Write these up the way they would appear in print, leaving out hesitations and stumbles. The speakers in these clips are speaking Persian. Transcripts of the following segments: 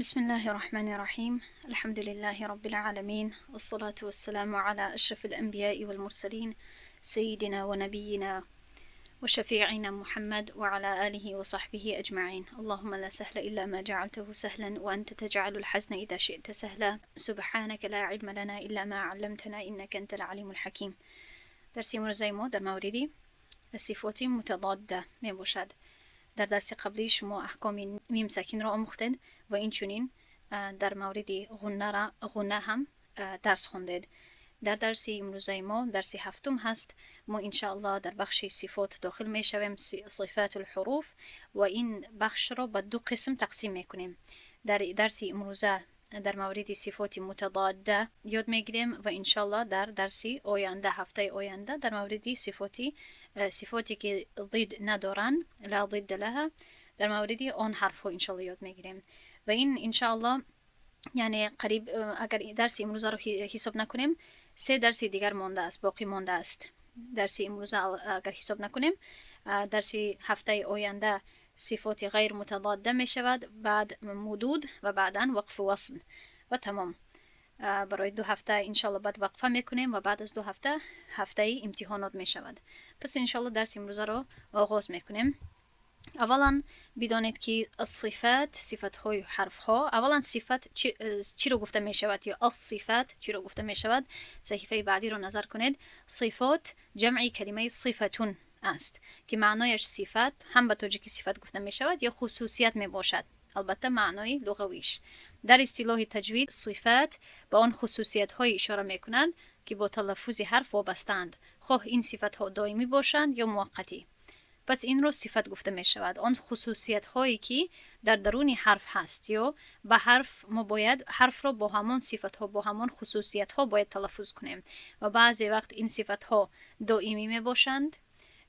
بسم الله الرحمن الرحيم. الحمد لله رب العالمين، والصلاة والسلام على أشرف الأنبياء والمرسلين سيدنا ونبينا وشفيعنا محمد وعلى آله وصحبه أجمعين. اللهم لا سهل إلا ما جعلته سهلا وأنت تجعل الحزن إذا شئت سهلا. سبحانك لا علم لنا إلا ما علمتنا إنك أنت العليم الحكيم. درس امروزی ما در مورد صفات متضاده می باشد. در درس قبلی شما احکام میم ساکن را آموختید و این چنین در مورد غنه هم درس خوندید. در درس امروزی ما درس هفتم هست. ما ان شاء الله در بخش صفات داخل می شویم، صفات الحروف، و این بخش را به دو قسم تقسیم میکنیم. در درس امروزه در مورد صفات متضاده یاد میگیریم و ان شاء الله در درس آینده، هفته آینده، در مورد صفاتی که ضد ندارن، لا ضد لها، در مورد آن حرف ها ان شاء الله یاد میگیریم. و این ان شاء الله یعنی قریب اگر درس امروزه رو حساب نکنیم 3 درس دیگر مانده است، باقی مانده است. درس امروزه اگر حساب نکنیم درس هفته آینده صفات غیر متضاده می شود، بعد مدود و بعدا وقف و وصل و تمام. برای 2 هفته انشالله بعد وقفه میکنیم و بعد از 2 هفته امتحانات می شود. پس انشالله درس امروزه رو آغاز میکنیم. اولا بدانید که الصفات، صفت های حرف ها، اولا صفت چی رو گفته می شود یا الصفات چی رو گفته می شود؟ صحیفه بعدی رو نظر کنید. صفات جمعی کلمه صفتون است که معنایش صفت هم به تاجیکی صفت گفته می شود یا خصوصیت می باشد، البته معنای لغویش. در اصطلاح تجوید صفات به آن خصوصیت های اشاره می کنند که با تلفظ حرف وابستند، خواه این صفت ها دائمی باشند یا موقتی. پس این رو صفت گفته می شود. آن خصوصیت هایی که در درون حرف هست یا به حرف ما باید حرف را با همان صفت ها، با همان خصوصیت ها باید تلفظ کنیم و بعضی وقت این صفت ها دائمی می باشند،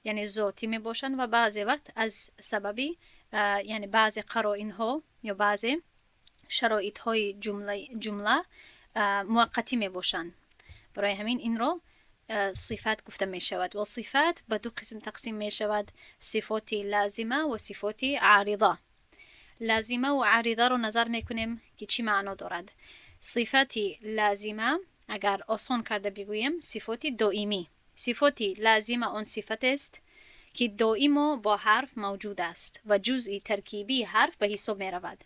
یعنی ذاتی می باشند، و بعضی وقت از سببی یعنی بعضی قرائن ها یا بعضی شرایط های جمله موقتی می باشند. برای همین این رو صفات گفته می شود. و صفات به 2 قسم تقسیم می شود: صفات لازمه و صفات عارضه. لازمه و عارضه رو نظر می کنیم که چی معنا دارد. صفات لازمه اگر آسان کرده بگویم صفات دائمی. صفات لازمه آن صفت است که دائما با حرف موجود است و جزئی ترکیبی حرف به حساب می رود.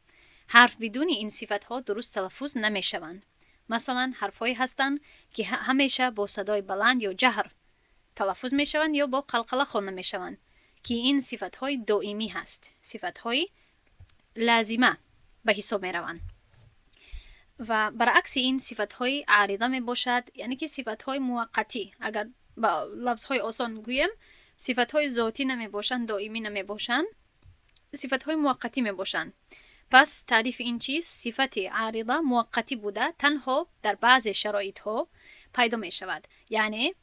حرف بدون این صفت ها درست تلفظ نمی شوند. مثلا حرفایی هستند که همیشه با صدای بلند یا جهر تلفظ می شوند یا با قلقله خوانده می شوند که این صفت های دائمی هست، صفت های لازمه به حساب می روند. و برعکس این صفت های عارضه می باشد، یعنی که صفت های موقتی. اگر با لفظ های آسان گویم صفت های ذاتی نمی باشند، دائمی نمی باشند، صفت های موقتی می باشند. پس تعریف این چیز صفت عارضه موقتی بوده، تنها در بعض شرایط ها پیدا می شود. یعنی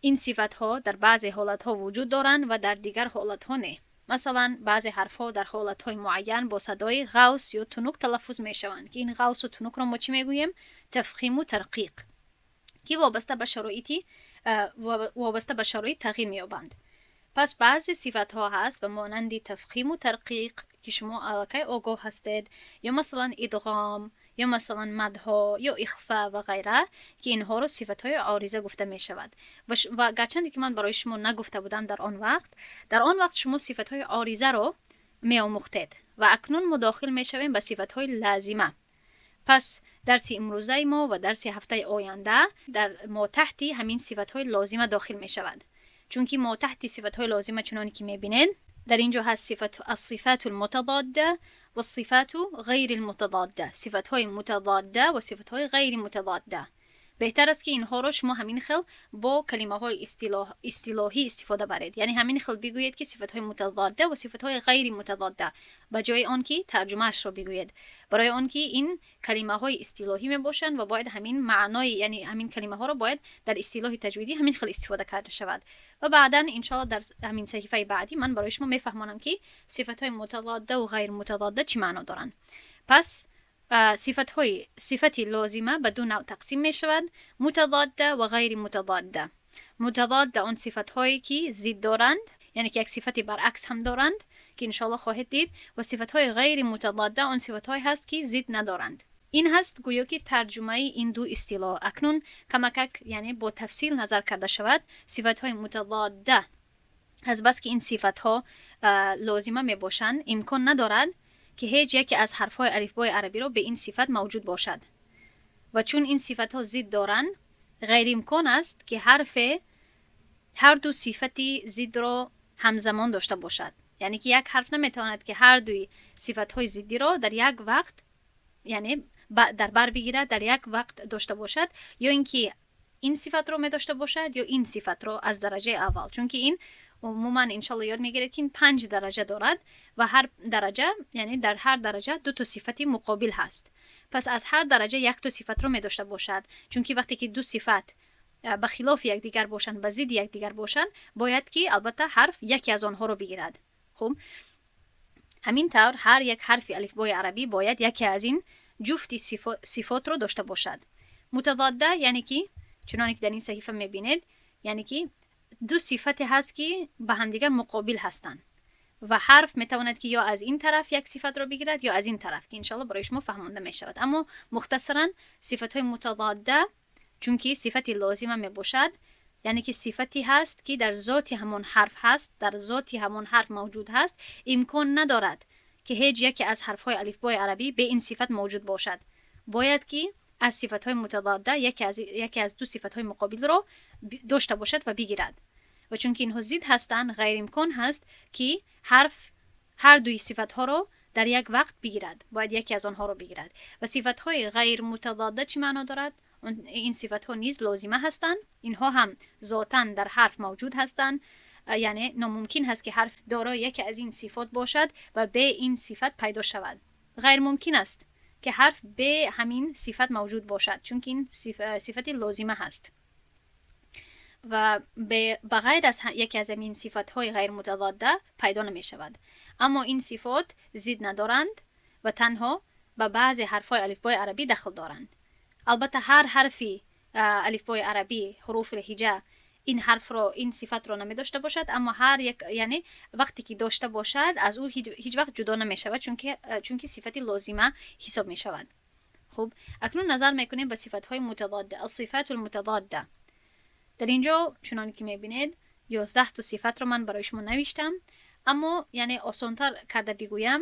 این صفت ها در بعض حالت ها وجود دارند و در دیگر حالت ها نه. مثلا بعض حرف ها در حالت های معین با صدای غوص یا تنک تلفظ می شوند که این غوص و تنک را ما چی می گوییم؟ تفخیم و ترقیق، که وابسته به شرایط تغییر می یابند. پس بعضی صفت ها هست به مانند تفخیم و ترقیق که شما الکی آگاه هستید، یا مثلا ادغام، یا مثلا مدها یا اخفا و غیره، که اینها رو صفت های عارضه گفته می شود. و گرچند که من برای شما نگفته بودم در آن وقت شما صفت های عارضه رو می آموختید و اکنون مداخل می شویم به صفت های لازمه. پس درس امروزه ما و درس هفته آینده در ما تحت همین صفت های لازمه داخل می شود، چون که ما تحت صفت های لازمه چنانی که می بینید در اینجا هست الصفات المتضادة والصفات غیر المتضادة، صفت های متضاده و صفت های غیر متضاده. بهتر است که اینها رو شما همین خل با کلمه های اصطلاحی استفاده برید، یعنی همین خل بگویید که صفت های متضاده و صفت های غیر متضاده، به جای آن که ترجمه اش رو بگویید، برای آن که این کلمه های اصطلاحی می باشند و باید همین معنای، یعنی همین کلمه ها رو باید در اصطلاح تجویدی همین خل استفاده کرده شود. و بعدا ان شاء الله در همین صحیفه بعدی من برای شما میفهمانم که صفت های متضاده و غیر متضاده چی معنا دارن. پس صفت لازمه به 2 نوع تقسیم می شود: متضاده و غیر متضاده. متضاده آن صفت هایی که ضد دارند، یعنی که یک صفت برعکس هم دارند که انشالله خواهید دید. و صفتهای غیر متضاده آن صفتهای هست که ضد ندارند. این هست گویا که ترجمه این دو اصطلاح. اکنون کمک یعنی با تفصیل نظر کرده شود. صفتهای متضاده از بس که این صفتها لازمه می باشند، امکان ندارد که هیچ یکی از حرفهای الفبای عربی را به این صفت موجود باشد. و چون این صفتها ضد دارند، غیر امکان است که حرف هر دو صفتی ضد را همزمان داشته باشد. یعنی که یک حرف نمیتواند که هر دوی صفتهای ضدی را در یک وقت یعنی در بر بگیرد، در یک وقت داشته باشد، یا اینکه این صفت رو می داشته باشد یا این صفت رو از درجه اول. چون که این عموما انشالله یاد میگیرید که این 5 درجه دارد و هر درجه یعنی در هر درجه 2 تا صفت مقابل هست. پس از هر درجه 1 تا صفت رو می داشته باشد. چون که وقتی که 2 صفت به خلاف یکدیگر باشند، به ضد یکدیگر باشند، باید که البته حرف یکی از آنها رو بگیرد. خب همین طور هر یک حرف الفبای عربی باید یکی از این جفت صفات رو داشته باشد. متضاده یعنی که چنانکه در این صحیفه میبینید، یعنی که 2 صفت هست که به همدیگر مقابل هستند و حرف میتواند که یا از این طرف یک صفت رو بگیرد یا از این طرف، که انشالله برای شما فهمانده میشود. اما مختصرا صفتهای متضاده چون که صفتی لازمه میباشد، یعنی که صفتی هست که در ذات همون حرف هست، در ذات همون حرف موجود هست، امکان ندارد که هیچ یکی از حرفهای الفبای عربی به این صفت موجود باشد. باید که از صفتهای متضاده یکی از 2 صفتهای مقابل رو داشته باشد و بگیرد. و چون که اینها ضد هستند، غیر امکان هست که حرف هر دوی صفتها رو در یک وقت بگیرد. باید یکی از آنها رو بگیرد. و صفتهای غیر متضاده چی معنا دارد؟ این صفتها نیز لازمه هستند. اینها هم ذاتاً در حرف موجود هستند. یعنی ناممکن هست که حرف دارای یکی از این صفات باشد و به این صفت پیدا شود. غیر ممکن است که حرف به همین صفت موجود باشد، چون که این صفتی لازمه هست. و به غیر از یکی از این صفتهای غیر متضاده پیدا نمی شود. اما این صفات ضد ندارند و تنها به بعضی حرفهای الفبای عربی دخل دارند. البته هر حرفی الفبای عربی، حروف الهجا، این حرف رو، این صفت رو نمی داشته باشد، اما هر یک یعنی وقتی که داشته باشد از او هیچ وقت جدا نمی شود، چون که صفتی لازمه حساب می شود. خب اکنون نظر میکنیم به صفتهای متضاده، الصفات المتضاده. در اینجا چنان که میبینید 11 تا صفت رو من برای شما نوشتم، اما یعنی آسانتر کرده بگویم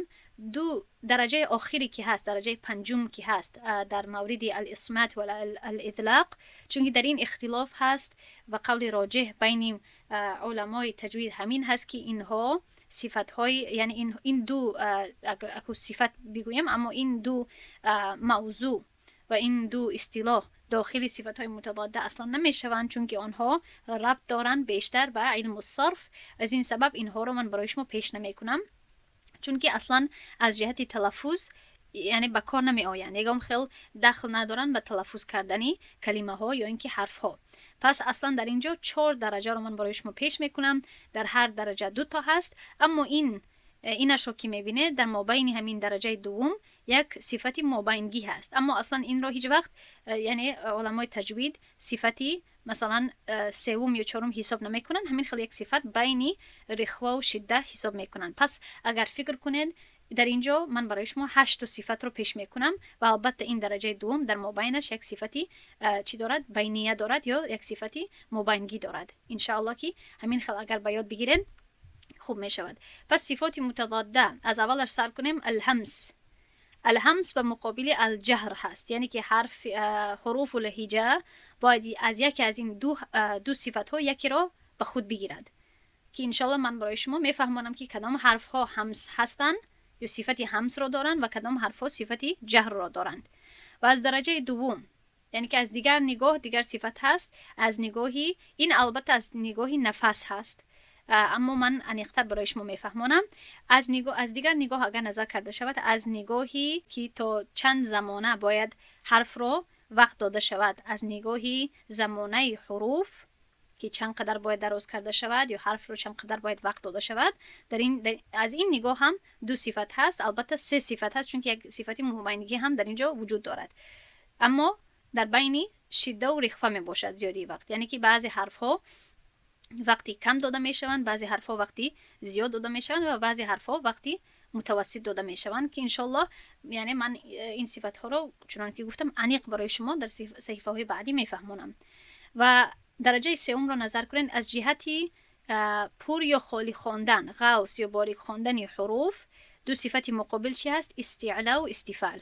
2 درجه آخری که هست، درجه 5 که هست در مورد الاسمات و الاطلاق، چون که در این اختلاف هست و قول راجح بین علمای تجوید همین هست که اینها صفت های یعنی این 2 اکو صفت بگویم، اما این 2 موضوع و این 2 اصطلاح داخل صفتهای متضاده اصلا نمیشوند، چون که آنها ربط دارند بیشتر به علم الصرف. از این سبب اینها رو من برای شما پیش نمی کنم، چون که اصلا از جهت تلفظ یعنی به کار نمی آیند، یکم خیلی دخل ندارن به تلفظ کردنی کلمه ها یا اینکه حرف ها. پس اصلا در اینجا 4 درجه رو من برای شما پیش میکنم. در هر درجه 2 تا هست، اما اینش رو که میبینه در مابین همین درجه دوم یک صفتی مابینگی هست، اما اصلا این رو هیچ وقت یعنی علمای تجوید صفتی مثلا 3 یا 4 حساب نمیکنن، همین خیلی یک صفت بین رخوا و شدة حساب میکنن. پس اگر فکر کنید در اینجا من برای شما 8 صفت رو پیش میکنم و البته این درجه دوم در مابینش یک صفتی چی دارد؟ بینیه دارد یا یک صفتی مابینگی دارد. ان شاء الله که همین خیلی اگر به یاد بگیرید خوب می شود. پس صفات متضاده از اولش سر کنیم. الهمس. الهمس به مقابل الجهر هست، یعنی که حروف الهجا باید از یکی از این دو صفت ها یکی را به خود بگیرد، که انشالله من برای شما میفهمانم که کدام حرف ها همس هستند یا صفت همس را دارند و کدام حرف ها صفت جهر را دارند. و از درجه دوم یعنی که از دیگر نگاه دیگر صفت هست، از نگاهی این البته از نگاهی نفس هست، اما من انیقتر برای شما میفهمانم. از دیگر نگاه اگر نظر کرده شود، از نگاهی که تا چند زمانه باید حرف را وقت داده شود، از نگاهی زمانه حروف که چند قدر باید دراز کرده شود یا حرف رو چند قدر باید وقت داده شود، از این نگاه هم 2 صفت هست، البته 3 صفت هست، چون که یک صفتی مبینگی هم در اینجا وجود دارد، اما در بین شدة و رخفه می باشد زیادی وقت. یعنی که بعضی حرف ها وقتی کم داده میشوند، بعضی حرفها وقتی زیاد داده میشوند و بعضی حرفها وقتی متوسط داده میشوند که انشالله یعنی من این صفت ها رو چنان که گفتم عمیق برای شما در صحیفه های بعدی میفهمونم. و درجه سوم رو نظر کنین، از جهتی پر یا خالی خواندن، غوص یا باریک خواندن حروف، دو صفت مقابل چی هست؟ استیعلا و استفال.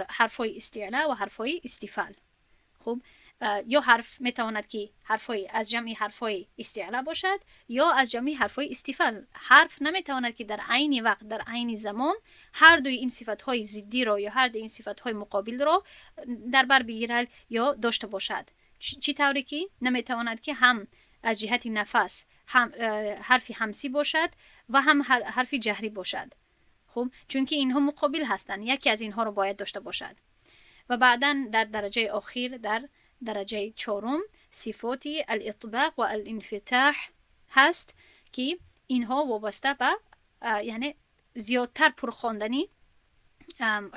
حرفای استیعلا و حرفای استفال. خوب، یا حرف میتواند که حرفای از جمع حرفای استیعلا باشد یا از جمع حرفای استفال. حرف نمیتواند که در عین وقت، در عین زمان هر دوی این صفت های ضدی را یا هر دوی این صفت های مقابل را در بر بگیرد یا داشته باشد. چی طوری که نمیتواند که هم از جهت نفس هم حرف همسی باشد و هم حرف جهری باشد. خب، چون که اینها مقابل هستند، یکی از اینها رو باید داشته باشد. و بعداً در درجه اخیر، در درجه چهارم، صفاتی الاتباق و الانفitاح هست که اینها وابسته به یعنی زیادتر پرخواندنی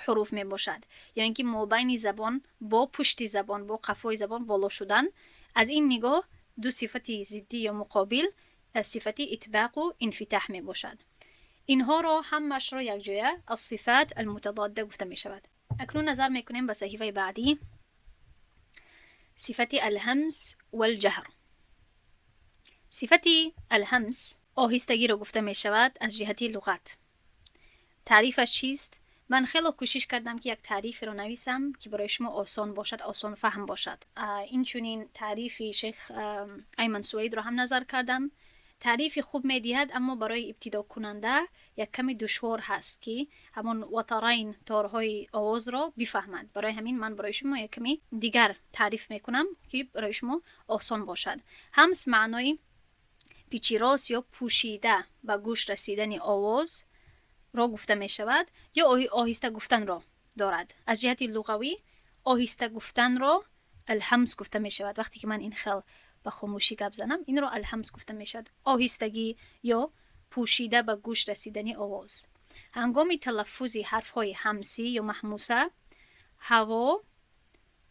حروف می باشد، یعنی که مابین زبان با پشت زبان با قفای زبان بالا شدن. از این نگاه دو صفت ضدی یا مقابل، صفتی اتباق و انفitاح می باشد. اینها را همش را یک جایه الصفات المتضادة گفته می شود. اکنون نظر می کنیم به صحیفه بعدی، صفت الهمس و الجهر. صفت الهمس آهستگی را گفته می شود از جهتی لغت. تعریفش چیست؟ من خیلی کوشش کردم که یک تعریف رو نویسم که برای شما آسان باشد، آسان فهم باشد. این چونین تعریفی شیخ ایمن سوید رو هم نظر کردم. تعریف خوب میدهد، اما برای ابتدا کننده یک کمی دشوار هست که همون وترین تارهای آواز را بفهمند. برای همین من برای شما یک کمی دیگر تعریف میکنم که برای شما آسان باشد. همس معنای پیچی راست یا پوشیده به گوش رسیدن آواز را گفته می شود یا آهسته گفتن را دارد. از جهت لغوی آهسته گفتن را الهمس گفته می شود. وقتی که من این خیل با خاموشی گپ زنم، این را الهمس گفته می شود. آهستگی یا پوشیده به گوش رسیدن آواز. هنگام تلفظ حرف های همسی یا محموسه، هوا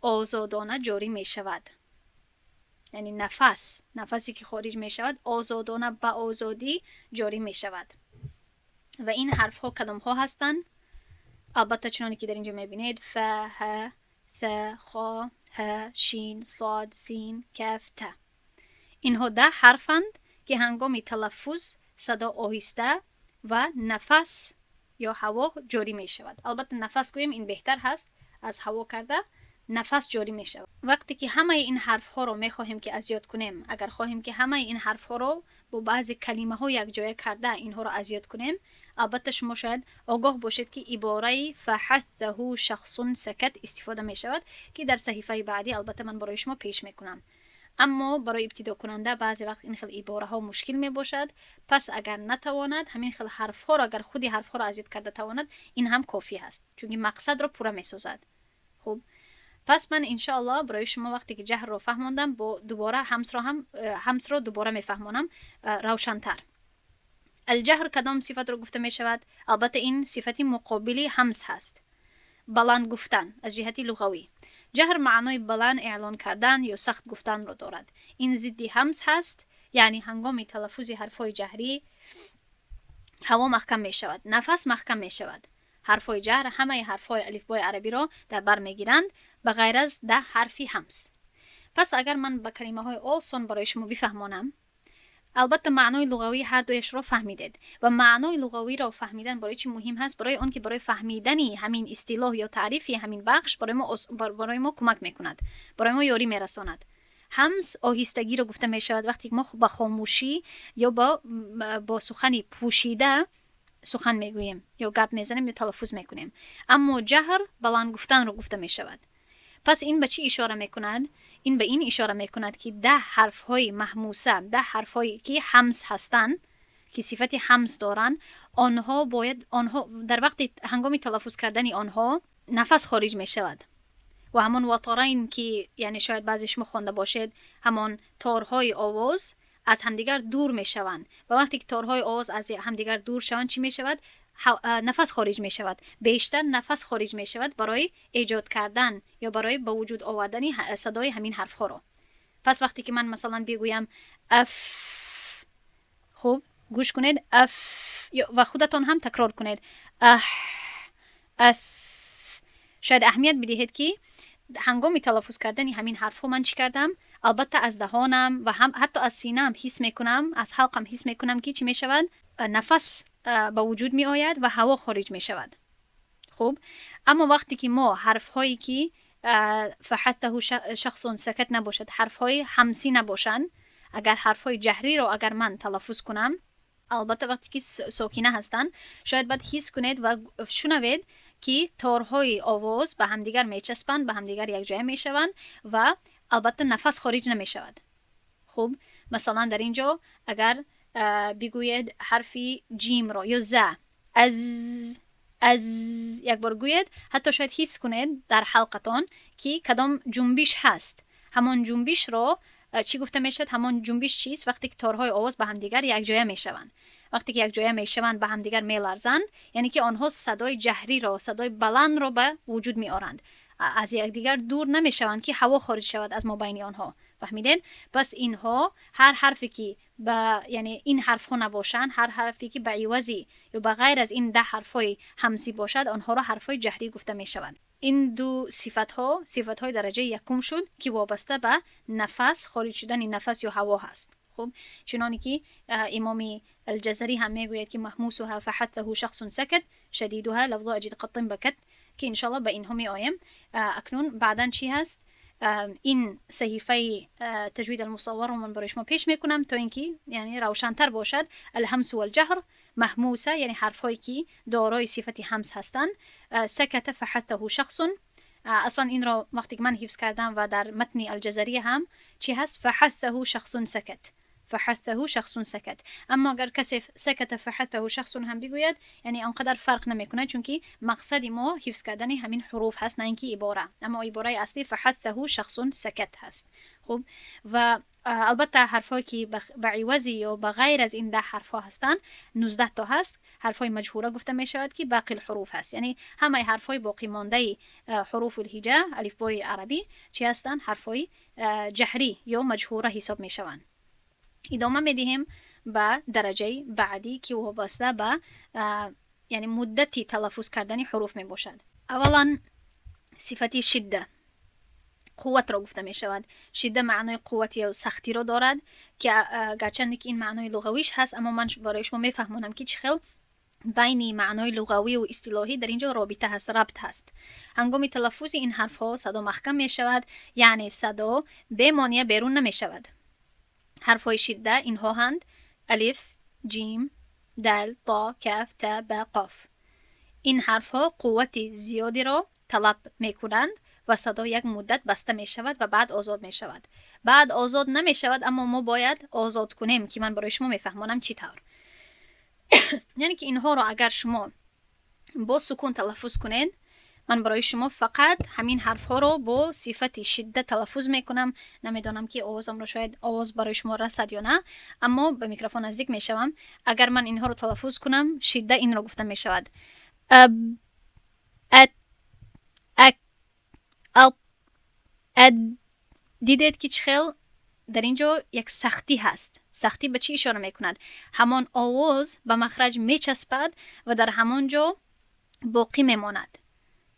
آزادانه جاری می شود. یعنی نفسی که خارج می شود آزادانه به آزادی جاری می شود. و این حرف ها کدام ها هستند؟ البته چنانی که در اینجا می بینید، ف، ه، ث، خ، ه، شین، صاد، سین، کف، ت. اینها 10 حرفند که هنگام تلفظ صدا آهسته و نفس یا هوا جاری می شود. البته نفس گویم این بهتر هست از هوا کرده، نفس جاری می شود. وقتی که همه این حرف ها رو می خواهیم که ازیاد کنیم، اگر خواهیم که همه این حرف ها رو با بعضی کلمه ها یک جای کرده اینها رو ازیاد کنیم، البته شما شاید آگاه باشید که عباره فحثه شخص سکت استفاده می شود که در صحیفه بعدی البته من برای شما پیش می کنم. اما برای ابتدا کننده بعضی وقت این خیلی عباره ها مشکل می باشد. پس اگر نتواند همین خیلی حرف ها رو، اگر خودی حرف ها رو ازیاد کرده تواند، این هم کافی هست، چون مقصد رو پوره می سازد. خوب، پس من انشاءالله برای شما وقتی که جهر رو فهموندم، با دوباره همس رو دوباره میفهمونم روشن‌تر. الجهر کدام صفت رو گفته می شود؟ البته این صفتی مقابلی همس هست. بلند گفتن از جهتی لغوی. جهر معنای بلند اعلان کردن یا سخت گفتن رو دارد. این ضد همس هست، یعنی هنگام تلفظ حرفای جهری هوا محکم می شود، نفس محکم می شود. حرفای جهر همه حرفای الفبای عربی را در بر میگیرند به غیر از 10 حرفی همس. پس اگر من با کلمه های آسان برای شما بفهمانم، البته معنای لغوی هر دویش را فهمیدید و معنای لغوی را فهمیدن برای چی مهم هست؟ برای آن که برای فهمیدنی همین اصطلاح یا تعریفی همین بخش برای ما کمک میکند، برای ما یاری میرساند. همس آهستگی را گفته می شود وقتی ما با خاموشی یا با سخنی پوشیده سخن میگوییم یا گپ میزنیم یا تلفظ میکنیم. اما جهر بلند گفتن رو گفته می شود. پس این به چی اشاره میکند؟ این به این اشاره میکند که 10 حرف های محموسه، 10 حرف هایی که همس هستند، که صفت همس دارن، آنها در وقت هنگام تلفظ کردن آنها نفس خارج می شود و همان وترین که یعنی شاید بعضی شما خوانده باشید، همان تارهای آواز از همدیگر دور می شوند و وقتی که تارهای آواز از همدیگر دور شوند چی می شود؟ نفس خارج می شود. بیشتر نفس خارج می شود برای ایجاد کردن یا برای به وجود آوردن صدای همین حرف ها را. پس وقتی که من مثلا بگویم اف، خوب گوش کنید، اف، و خودتون هم تکرار کنید اح، اس. شاید اهمیت بدهید که هنگامی تلفظ کردن همین حرف ها من چی کردم؟ البته از دهانم و هم حتی از سینم حس میکنم، از حلقم حس میکنم که چی میشود؟ نفس به وجود می آید و هوا خارج می شود. خوب، اما وقتی که ما حرف هایی که فحته شخص سکت نباشد، حرف های همسی نباشند، اگر حرف های جهری رو اگر من تلفظ کنم، البته وقتی که ساکنه هستن شاید باید حس کنید و شنوید که تارهای آواز به همدیگر میچسبند، به همدیگر یک جای میشوند و البته نفس خارج نمیشود. خوب، مثلا در اینجا اگر بگوید حرفی جیم را یا ز، از یک بار گوید، حتی شاید حس کنید در حلقتان که کدام جنبش هست. همان جنبش را چی گفته میشد؟ همان جنبش چیست؟ وقتی که تارهای آواز به همدیگر یک جای میشوند. وقتی که یک جای میشوند به همدیگر میلرزند، یعنی که آنها صدای جهری را، صدای بلند را به وجود میآورند. از یکدیگر دور نمیشوند که هوا خارج شود از مابین آنها. فهمیدین؟ پس اینها هر حرفی که یعنی این حرف ها نباشند، هر حرفی که به عوضی یا به غیر از این 10 حرفای همسی باشد، آنها را حرفای جهری گفته میشوند. این دو صفت های درجه یکم شد که وابسته به نفس، خارج شدن نفس یا هوا هست. خب چنانی که امام الجزری هم میگوید که محموسها فحثه شخص سکت، شدیدها لفظ اجد قط بکت، که انشالله به اینها می آیم. اکنون بعداً چی هست؟ این صحیفه تجوید المصور رو من برای شما پیش میکنم تا اینکه یعنی روشن‌تر باشد. الهمس و الجهر محموسه، یعنی حرفایی که دارای صفت همس هستند. سکت فحثه شخص، اصلا این را وقتی که من حفظ کردم و در متن الجزری هم چی هست؟ فحثه شخص سکت، فحثه شخص سکت. اما اگر کسی سکت فحثه شخص هم بگوید، یعنی آنقدر فرق نمیکنه، چون که مقصد ما حفظ کردن همین حروف هست، نه اینکه عباره. اما عباره اصلی فحثه شخص سکت هست. خوب، و البته حرفایی که به عوضی یا به غیر از این 10 حرفا هستن 19 تا هست. حرفای مجهوره گفته می شود که باقی الحروف هست، یعنی همه حرفای باقی مانده حروف الهجا الف بای عربی چی هستن؟ حرفای جهری یا مجهوره حساب می شوند. ادامه میدیم به درجه بعدی که وابسته به یعنی مدتی تلفظ کردن حروف می باشد. اولا صفتی شدة، قوت را گفته می شود. شدة معنای قوت یا سختی را دارد که گرچند که این معنای لغویش هست، اما من برای شما می فهمونم که چه خیلی بین معنای لغوی و اصطلاحی در اینجا رابطه هست، ربط هست. هنگام تلفظ این حرف ها صدا محکم می شود، یعنی صدا به مانع بیرون نمی شود. حرفهای شده اینها هند: الف، جیم، دال، طا، کاف، تا، با، قاف. این حرفها قوت زیادی را طلب می کنند و صدا یک مدت بسته می شود و بعد آزاد می شود. بعد آزاد نمی شود، اما ما باید آزاد کنیم که من برای شما می فهمانم چی طور. یعنی که اینها را اگر شما با سکون تلفظ کنید، من برای شما فقط همین حرف ها رو با صفت شده تلفظ میکنم. نمیدانم که آوازم رو شاید آواز برای شما رسد یا نه، اما به میکروفون نزدیک میشوم. اگر من اینها رو تلفظ کنم، شده این رو گفته میشود: اب، ات، اک، اب، اد. دیدید که چخیل در اینجا یک سختی هست. سختی به چی اشاره میکند؟ همان آواز به مخرج میچسبد و در همان جا باقی میماند.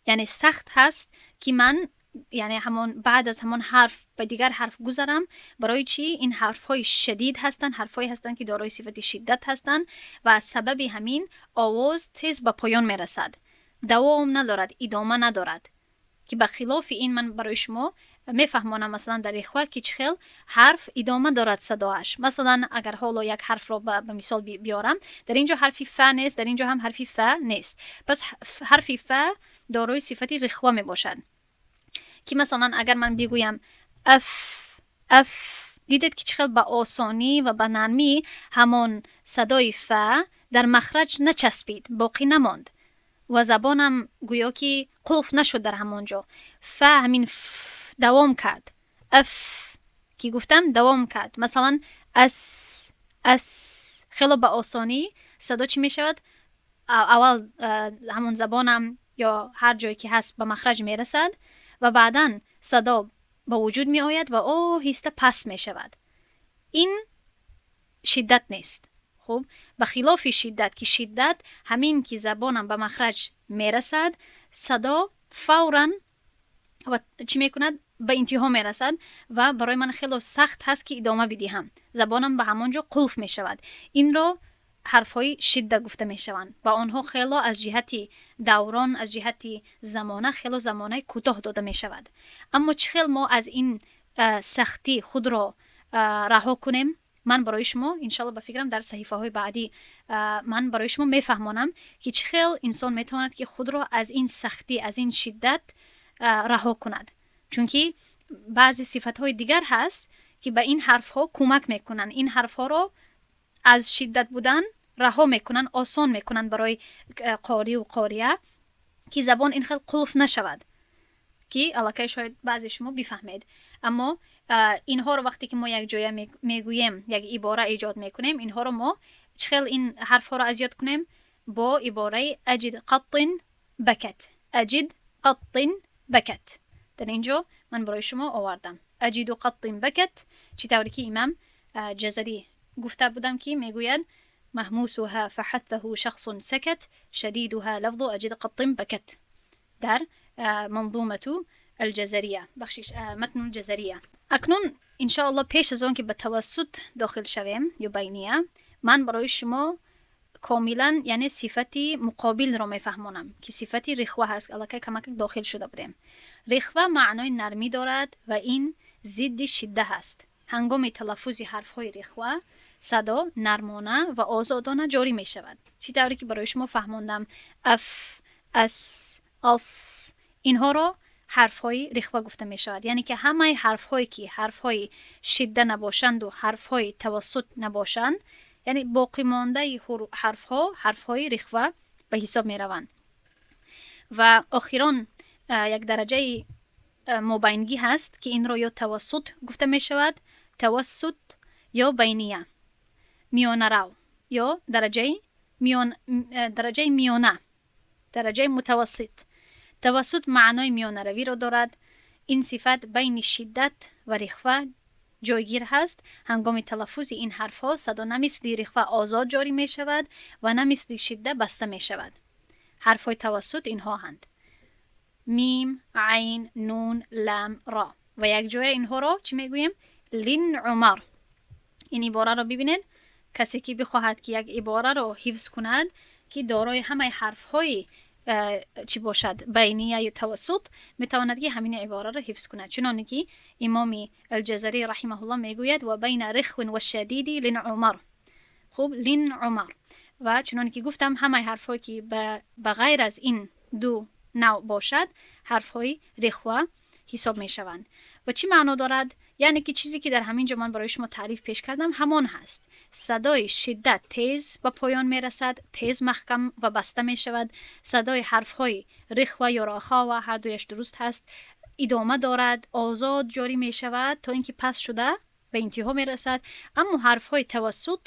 یعنی سخت هست که من یعنی همان بعد از همان حرف به دیگر حرف گذارم. برای چی؟ این حرف های شدید هستند، حرف های هستند که دارای صفت شدت هستند و از سبب همین آواز تیز به پایان میرسد، دوام ندارد، ادامه ندارد. که به خلاف این من برای شما میفهمانم مثلا در رخوه که چخیل حرف ادامه دارد صداش. مثلا اگر حالا یک حرف رو به مثال بیارم، در اینجا حرفی ف نیست، در اینجا هم حرفی ف نیست. پس حرفی ف دارای صفتی رخوه می باشد. که مثلا اگر من بگویم اف، اف، دیدید که چخیل به آسانی و به نرمی همان صدای ف در مخرج نچسبید، باقی نماند و زبانم گویا که قلف نشد در همانجا. ف همین دوام کرد. اف که گفتم دوام کرد. مثلا اس، اس، خیلی به آسانی صدا چی می شود؟ اول همون زبانم یا هر جایی که هست به مخرج می رسد و بعدا صدا به وجود می آید و آهسته پس می شود. این شدت نیست. خب به خلاف شدت که شدت همین که زبانم به مخرج می رسد صدا فوراً و چی می کند به انتها می رسد و برای من خیلی سخت هست که ادامه بدهم. زبانم به همانجا قلف می شود. این را حرفهای شدت گفته می شوند و آنها خیلی از جهت دوران، از جهت زمانه خیلی زمانه کوتاه داده می شود. اما چه ما از این سختی خود را رها کنیم؟ من برای شما انشالله به فکرم در صحیفه های بعدی من برای شما میفهمانم که چه خیلی انسان میتواند که خود را از این سختی، از این شدت رها کند. چون که بعضی صفت های دیگر هست که به این حرف ها کمک میکنن. این حرف ها را از شدت بودن رها میکنن، آسان میکنن برای قاری و قاریه که زبان این خیلی قلف نشود، که الکی شاید بعضی شما بفهمید. اما اینها رو وقتی که ما یک جای میگوییم، یک عباره ایجاد میکنیم، اینها رو ما چخیل این حرف ها رو از یاد کنیم با عباره اجد قط بکت. اجد قط بکت. در اینجا من برای شما آوردم اجد قط بکت، چی طوری که امام جزری گفته بودم که میگوید محموسها فحثه شخص سکت شدیدها لفظ اجد قط بکت در منظومه الجزریه، بخشش متن الجزریه. اکنون انشاءالله پیش از آن که به توسط داخل شویم یا بینیه، من برای شما کاملا یعنی صفتی مقابل را میفهمونم که صفتی رخوه هست. الکی کمک داخل شده بودیم. رخوه معنای نرمی دارد و این ضد شدت هست. هنگام تلفظ حرف های رخوه صدا نرمانه و آزادانه جاری می شود. چی طوری که برای شما فهموندم اف، اس، اس، اینها را حرف های رخوه گفته می شود. یعنی که همه حرف هایی که حرف های شدت نباشند و حرف های توسط نباشند، یعنی باقی مانده حرف های رخوه به حساب می روند. و آخران یک درجه مابینگی هست که این را یا توسط گفته می شود، توسط یا بینیه، میانه رو، یا درجه میانه، درجه متوسط. توسط معنای میانه روی را دارد. این صفت بین شدت و رخوه جایگیر هست. هنگام تلفظ این حرف ها صدا نه مثل رخوه آزاد جاری می شود و نه مثل شدت بسته می شود. حرف های توسط اینها هند: میم، عین، نون، لام، را. و یک جای اینها را چی می گوییم؟ لین عمر. این عباره را ببینید. کسی که بخواهد که یک عباره را حفظ کند که دارای همه حرف های چی باشد، بینیه یا توسط، میتواند که همین عباره را حفظ کند. چنانه که امام الجزری رحمه الله میگوید و بین رخو و شدیدی لین عمر. خوب، لین عمر. و چنانه که گفتم همه حرف هایی که به غیر از این دو نوع باشد حرف های رخوه حساب می شوند. و چی معنا دارد؟ یعنی که چیزی که در همین جا من برای شما تعریف پیش کردم همان هست. صدای شدت تیز به پایان می رسد، تیز محکم و بسته می شود. صدای حرف های رخوه یا راخا و هر دویش درست هست ادامه دارد، آزاد جاری می شود تا اینکه پس شده به انتها می رسد. اما حرف های توسط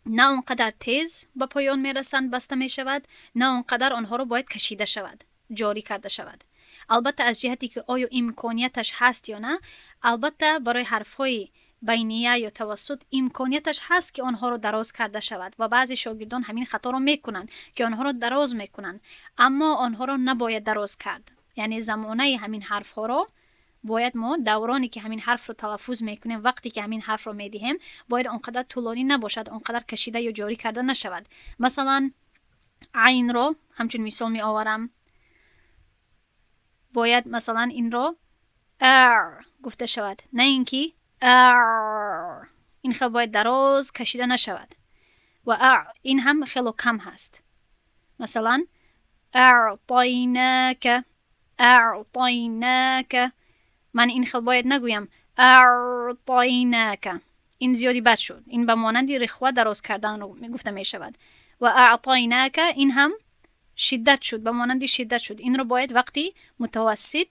نه اونقدر تیز به پایان می رسند، بسته می شود، نه اونقدر آنها رو باید کشیده شود، جاری کرده شود. البته از جهتی که آیا امکانیتش هست یا نه، البته برای حرفهای بینیه یا توسط امکانیتش هست که آنها رو دراز کرده شود و بعضی شاگردان همین خطا رو میکنن که آنها رو دراز میکنن، اما آنها رو نباید دراز کرد. یعنی زمانه همین حرف ها رو باید ما دورانی که همین حرف رو تلفظ میکنیم، وقتی که همین حرف رو میدهیم، باید آنقدر طولانی نباشد، آنقدر کشیده یا جاری کرده نشود. مثلا عین رو همچون مثال می آورم، باید مثلا این رو گفته شود، نه اینکه این خیلی باید دراز کشیده نشود. و این هم خیلی کم هست. مثلا اعطیناک، من این خیلی باید نگویم اعطیناک، این زیادی بد شد. این به مانند رخوه دراز کردن رو گفته می شود. و اعطیناک این هم شدت شد، به مانند شدت شد. این رو باید وقتی متوسط،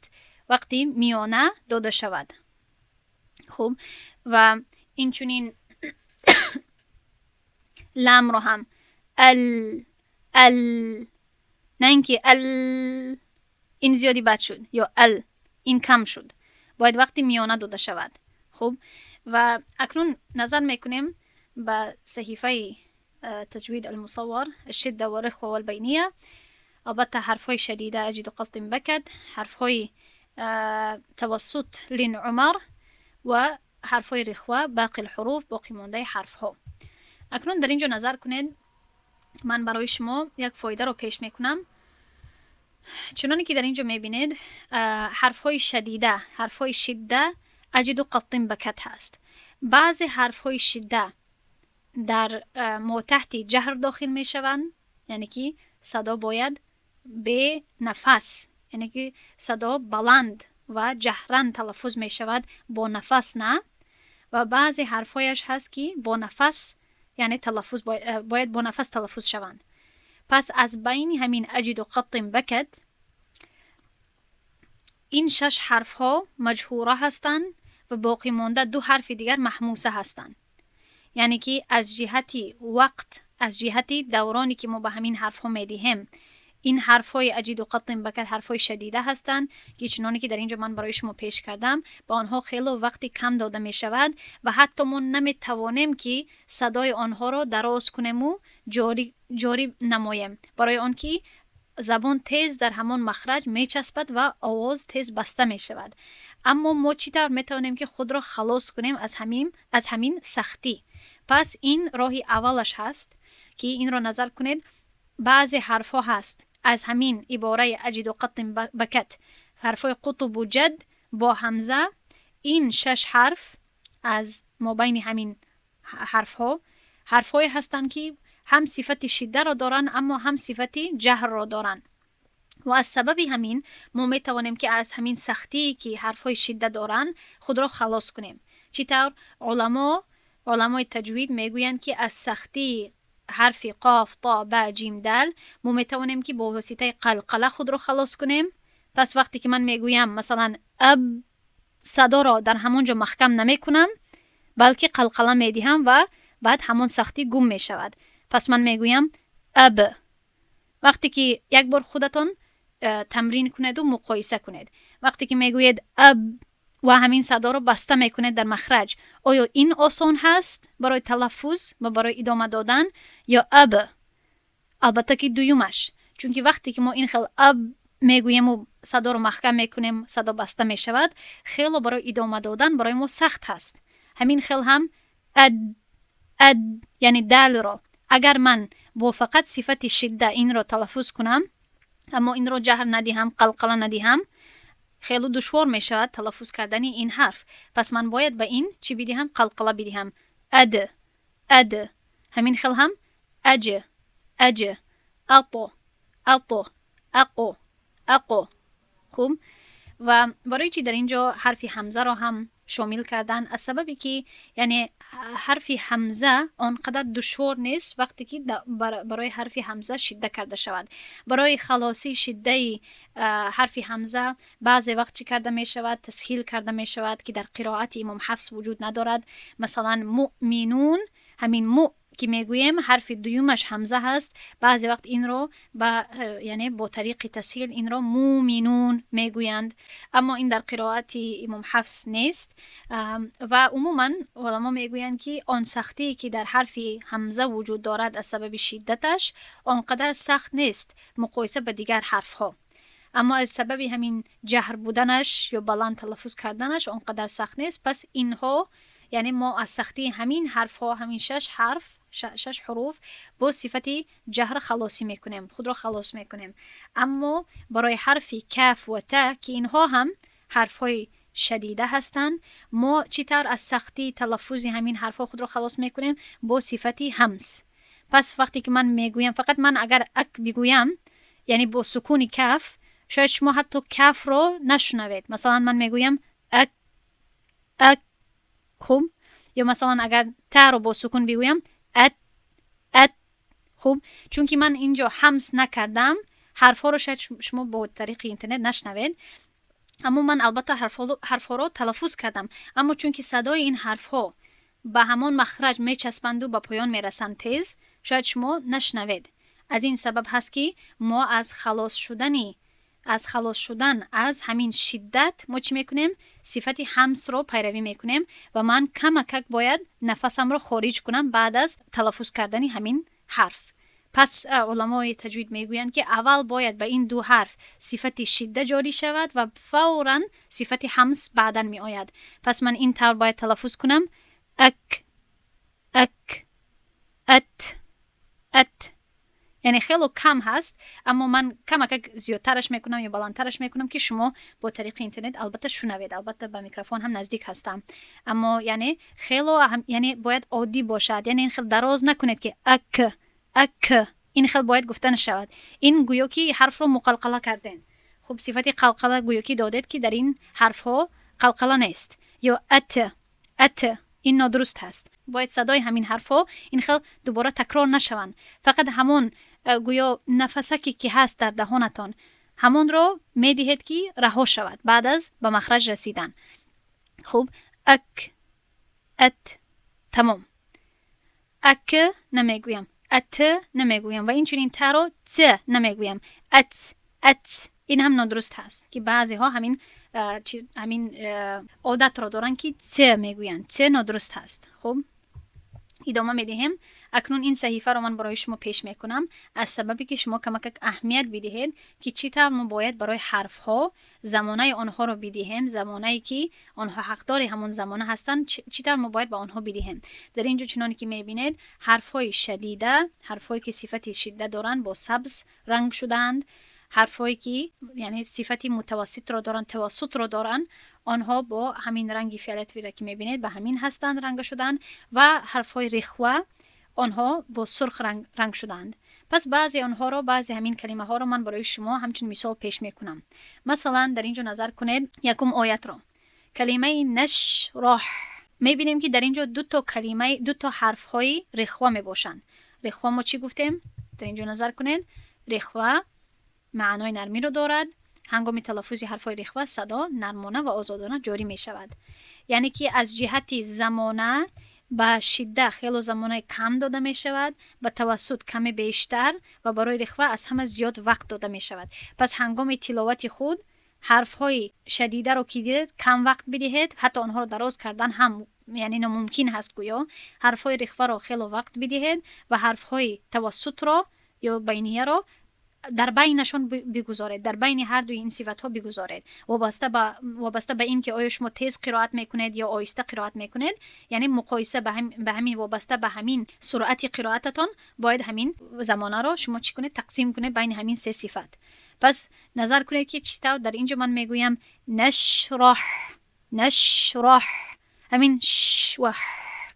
وقتی میانه داده شود. خوب، و این چونین لام رو هم نه اینکه این زیادی بد شد یا این کم شد. باید وقتی میانه داده شود. خوب، و اکنون نظر میکنیم به صحیفه تجوید المصور الشدة والرخوة والبینیه. البته حرفهای شدیده اجد قلط بکد، حرفهای توسط لین عمر و حرفهای رخوه باقی الحروف، باقی مانده حرفها. اکنون در اینجا نظر کنید، من برای شما یک فایده رو پیش میکنم. چنانی که در اینجا میبینید حرفهای شدیده، حرفهای شده اجد قلط بکد هست. بعضی حرفهای شده در ما تحت جهر داخل میشوند، یعنی که صدا باید به نفس، یعنی که صدا بلند و جهران تلفظ می شود، با نفس نه. و بعضی حرفایش هست که با نفس، یعنی تلفظ باید با نفس تلفظ شوند. پس از بین همین اجد و قطم بکد، این 6 حرف ها مجهوره هستند و باقی مانده 2 حرف دیگر محموسه هستند. یعنی که از جهتی وقت، از جهتی دورانی که ما به همین حرف ها میدیم، این حرف های اجد و قطم بکد حرف های شدیده هستند که چنانی که در اینجا من برای شما پیش کردم، با آنها خیلی وقتی کم داده می شود و حتی ما نمی توانیم که صدای آنها را دراز کنیم و جاری نماییم، برای آنکه زبان تیز در همان مخرج می چسبد و آواز تیز بسته می شود. اما ما چطور می توانیم که خود را خلاص کنیم از همین سختی؟ پس این راهی اولش هست که این را نظر کنید. بعضی حرف ها هست از همین عباره اجد و قطم بکت، حرف های قطب و جد با همزه، این 6 حرف از ما بین همین حرف های هستند که هم صفت شده را دارن اما هم صفت جهر را دارن. و از سبب همین ما می توانیم که از همین سختی که حرف های شده دارن خود را خلاص کنیم. چطور؟ علمای تجوید میگویند که از سختی حرف قاف، طا، با، جیم، دال ما می توانیم که با واسطه قلقله خود را خلاص کنیم. پس وقتی که من میگویم مثلا اب، صدا را در همونجا محکم نمی کنم بلکه قلقله می دهم و بعد همون سختی گم می شود. پس من میگویم اب. وقتی که یک بار خودتون تمرین کنید و مقایسه کنید، وقتی که میگوید اب و همین صدا رو بسته میکنید در مخرج، آیا این آسان هست برای تلفظ و برای ادامه دادن یا اب؟ البته که دویمش، چون که وقتی که ما این خیل اب میگوییم و صدا رو محکم میکنیم، صدا بسته میشود، خیلی برای ادامه دادن برای ما سخت هست. همین خیل هم اد یعنی دال رو اگر من با فقط صفت شده این رو تلفظ کنم اما این رو جهر ندهم، قلقله ندهم، خیلی دشوار می شود تلفظ کردن این حرف. پس من باید به این چی بدهم؟ قلقله بدهم. اد. همین خیل هم اج، اقو. خوب. و برای چی در اینجا حرف حمزه را هم شامل کردن؟ از سببی که یعنی حرف حمزه آنقدر دشوار نیست وقتی که برای حرف حمزه شده کرده شود. برای خلاصی شده حرف حمزه بعضی وقت چی کرده می شود؟ تسهیل کرده می شود که در قرائت امام حفص وجود ندارد. مثلا مؤمنون، همین مؤ که میگویم حرف دویمش حمزه هست، بعضی وقت این رو یعنی با طریق تسهیل این رو مومنون میگویند، اما این در قرائت امام حفص نیست. و عموما علما میگویند که آن سختی که در حرف حمزه وجود دارد از سبب شدتش آنقدر سخت نیست مقایسه به دیگر حرف ها، اما از سبب همین جهر بودنش یا بلند تلفظ کردنش آنقدر سخت نیست. پس اینها یعنی ما از سختی همین حرف ها، همین 6 حروف با صفت جهر خلاصی میکنیم، خود را خلاص میکنیم. اما برای حرف کاف و تا که اینها هم حرف های شدیده هستند، ما چطور از سختی تلفظ همین حرف ها خود را خلاص میکنیم؟ با صفت همس. پس وقتی که من میگویم، فقط من اگر اک بگویم یعنی با سکون کاف، شاید شما حتی کاف را نشنوید. مثلا من میگویم اک، خوب. یا مثلا اگر تا رو با سکون بگویم ات. خوب، چون که من اینجا همس نکردم حرف ها رو شاید شما با طریق اینترنت نشنوید، اما من البته حرف ها رو تلفظ کردم، اما چون که صدای این حرف ها به همان مخرج می چسبند و به پایان می رسند تیز، شاید شما نشنوید. از این سبب هست که ما از خلاص شدن از خلاص شدن از همین شدت ما چی میکنیم؟ صفت حمس رو پیروی میکنیم و من کمک باید نفسم رو خارج کنم بعد از تلفظ کردن همین حرف. پس علمای تجوید میگویند که اول باید به این دو حرف صفت شدت جاری شود و فوراً صفت حمس بعداً می آید. پس من این طور باید تلفظ کنم اک اک ات. یعنی خیلی کم هست اما من کمک زیادترش میکنم یا بلندترش میکنم که شما با طریق اینترنت البته شنوید. البته به میکروفون هم نزدیک هستم اما یعنی خیلی یعنی باید عادی باشد. یعنی این خیلی دراز نکنید که اک. این خیلی باید گفته نشود. این گویا که حرف رو مقلقله کردن. خب صفت قلقله گویا که دادید که در این حرف ها قلقله نیست. یا ات این نادرست هست. باید صدای همین حرف ها این خیلی دوباره تکرار نشوند. فقط همون گویا نفسکی که هست در دهانتان همون رو میدهید که رها شود بعد از به مخرج رسیدن. خب اک ات تمام. اک نمیگویم، ات نمیگویم و این چنین ت رو ت نمیگویم. ات این هم نادرست هست که بعضی ها همین عادت رو دارن که ت میگوین. ت نادرست هست. خب ادامه میدهیم. اکنون این صحیفه رو من برای شما پیش میکنم از سببی که شما کمک اهمیت بدهید که چطور ما باید برای حرف ها زمانه آنها رو بدهیم، زمانه‌ای که آنها حقدار همون زمانه هستند چطور ما باید به آنها بدهیم. در اینجا چنانی که میبینید حرف های شدیده، حرف هایی که صفت شدت دارن با سبز رنگ شدند، حرف هایی که یعنی صفت متوسط رو دارن، توسط رو دارن، آنها با همین رنگ فیولتوی که میبینید به همین هستند رنگ شدن و حرف های رخوه آنها با سرخ رنگ شدند. پس بعضی آنها رو، بعضی همین کلمه ها رو من برای شما همچین مثال پیش میکنم. مثلا در اینجا نظر کنید یکم آیت رو، کلمه نشرح، میبینیم که در اینجا دو تا حرف های رخوه میباشند. رخوه ما چی گفتیم؟ در اینجا نظر کنید. رخوه معنای نرمی رو دارد. هنگام تلفظ حرفای رخوه صدا نرمانه و آزادانه جاری می شود. یعنی که از جهت زمانه به شدت خیلی زمانه کم داده می شود، به توسط کمی بیشتر و برای رخوه از همه زیاد وقت داده می شود. پس هنگام تلاوت خود حرفهای شدیده رو که دیدید کم وقت بدهید، حتی آنها رو دراز کردن هم یعنی ناممکن هست. گویا حرفهای رخوه رو خیلی وقت بدهید و حرفهای توسط رو یا بینیه رو در بینشون بگذارید، در بین هر دوی این صفت ها بگذارید. وابسته به این که آیا شما تیز قرائت میکنید یا آهسته قرائت میکنید، یعنی مقایسه به همین وابسته به همین سرعت قرائتتون باید همین زمانه رو شما چی کنید؟ تقسیم کنید بین همین سه صفت. پس نظر کنید که چطور در اینجا من میگویم نشرح، همین شوح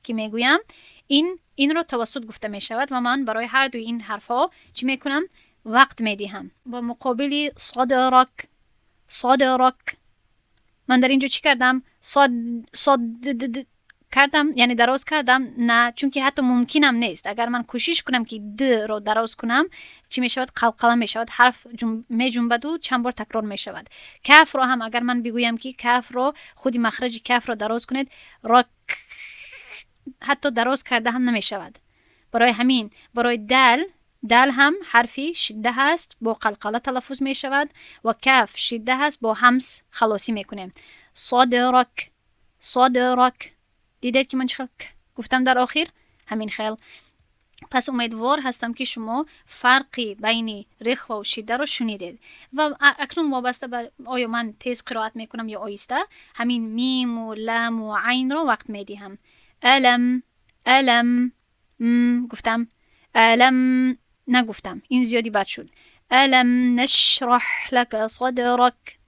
که میگویم این رو توسط گفته میشود و من برای هر دوی این حرف ها چی میکنم؟ وقت میدهم. با مقابل صادرک من در اینجا چی کردم؟ صاد کردم، یعنی دراز کردم؟ نه، چون که حتی ممکنم نیست. اگر من کوشش کنم که د رو دراز کنم چی میشود؟ قلقله میشود، حرف می جنبد و چند بار تکرار میشود. کف رو هم اگر من بگویم که کف رو خودی مخرج کف رو دراز کنید، رک حتی دراز کرده هم نمیشود. برای همین برای دال هم حرفی شده هست با قلقله تلفظ می شود و کف شده هست با همس خلاصی می کنیم. صادرک دیدید که من چقدر گفتم در آخر؟ همین خیل. پس امیدوار هستم که شما فرقی بین رخوه و شده رو شنیدید و اکنون وابسته به آیا من تیز قرائت می کنم یا آهسته، همین میم و لام و عین رو وقت می دهم. علم گفتم، علم نگفتم، این زیادی بد شد. الم نشرح لك صدرك.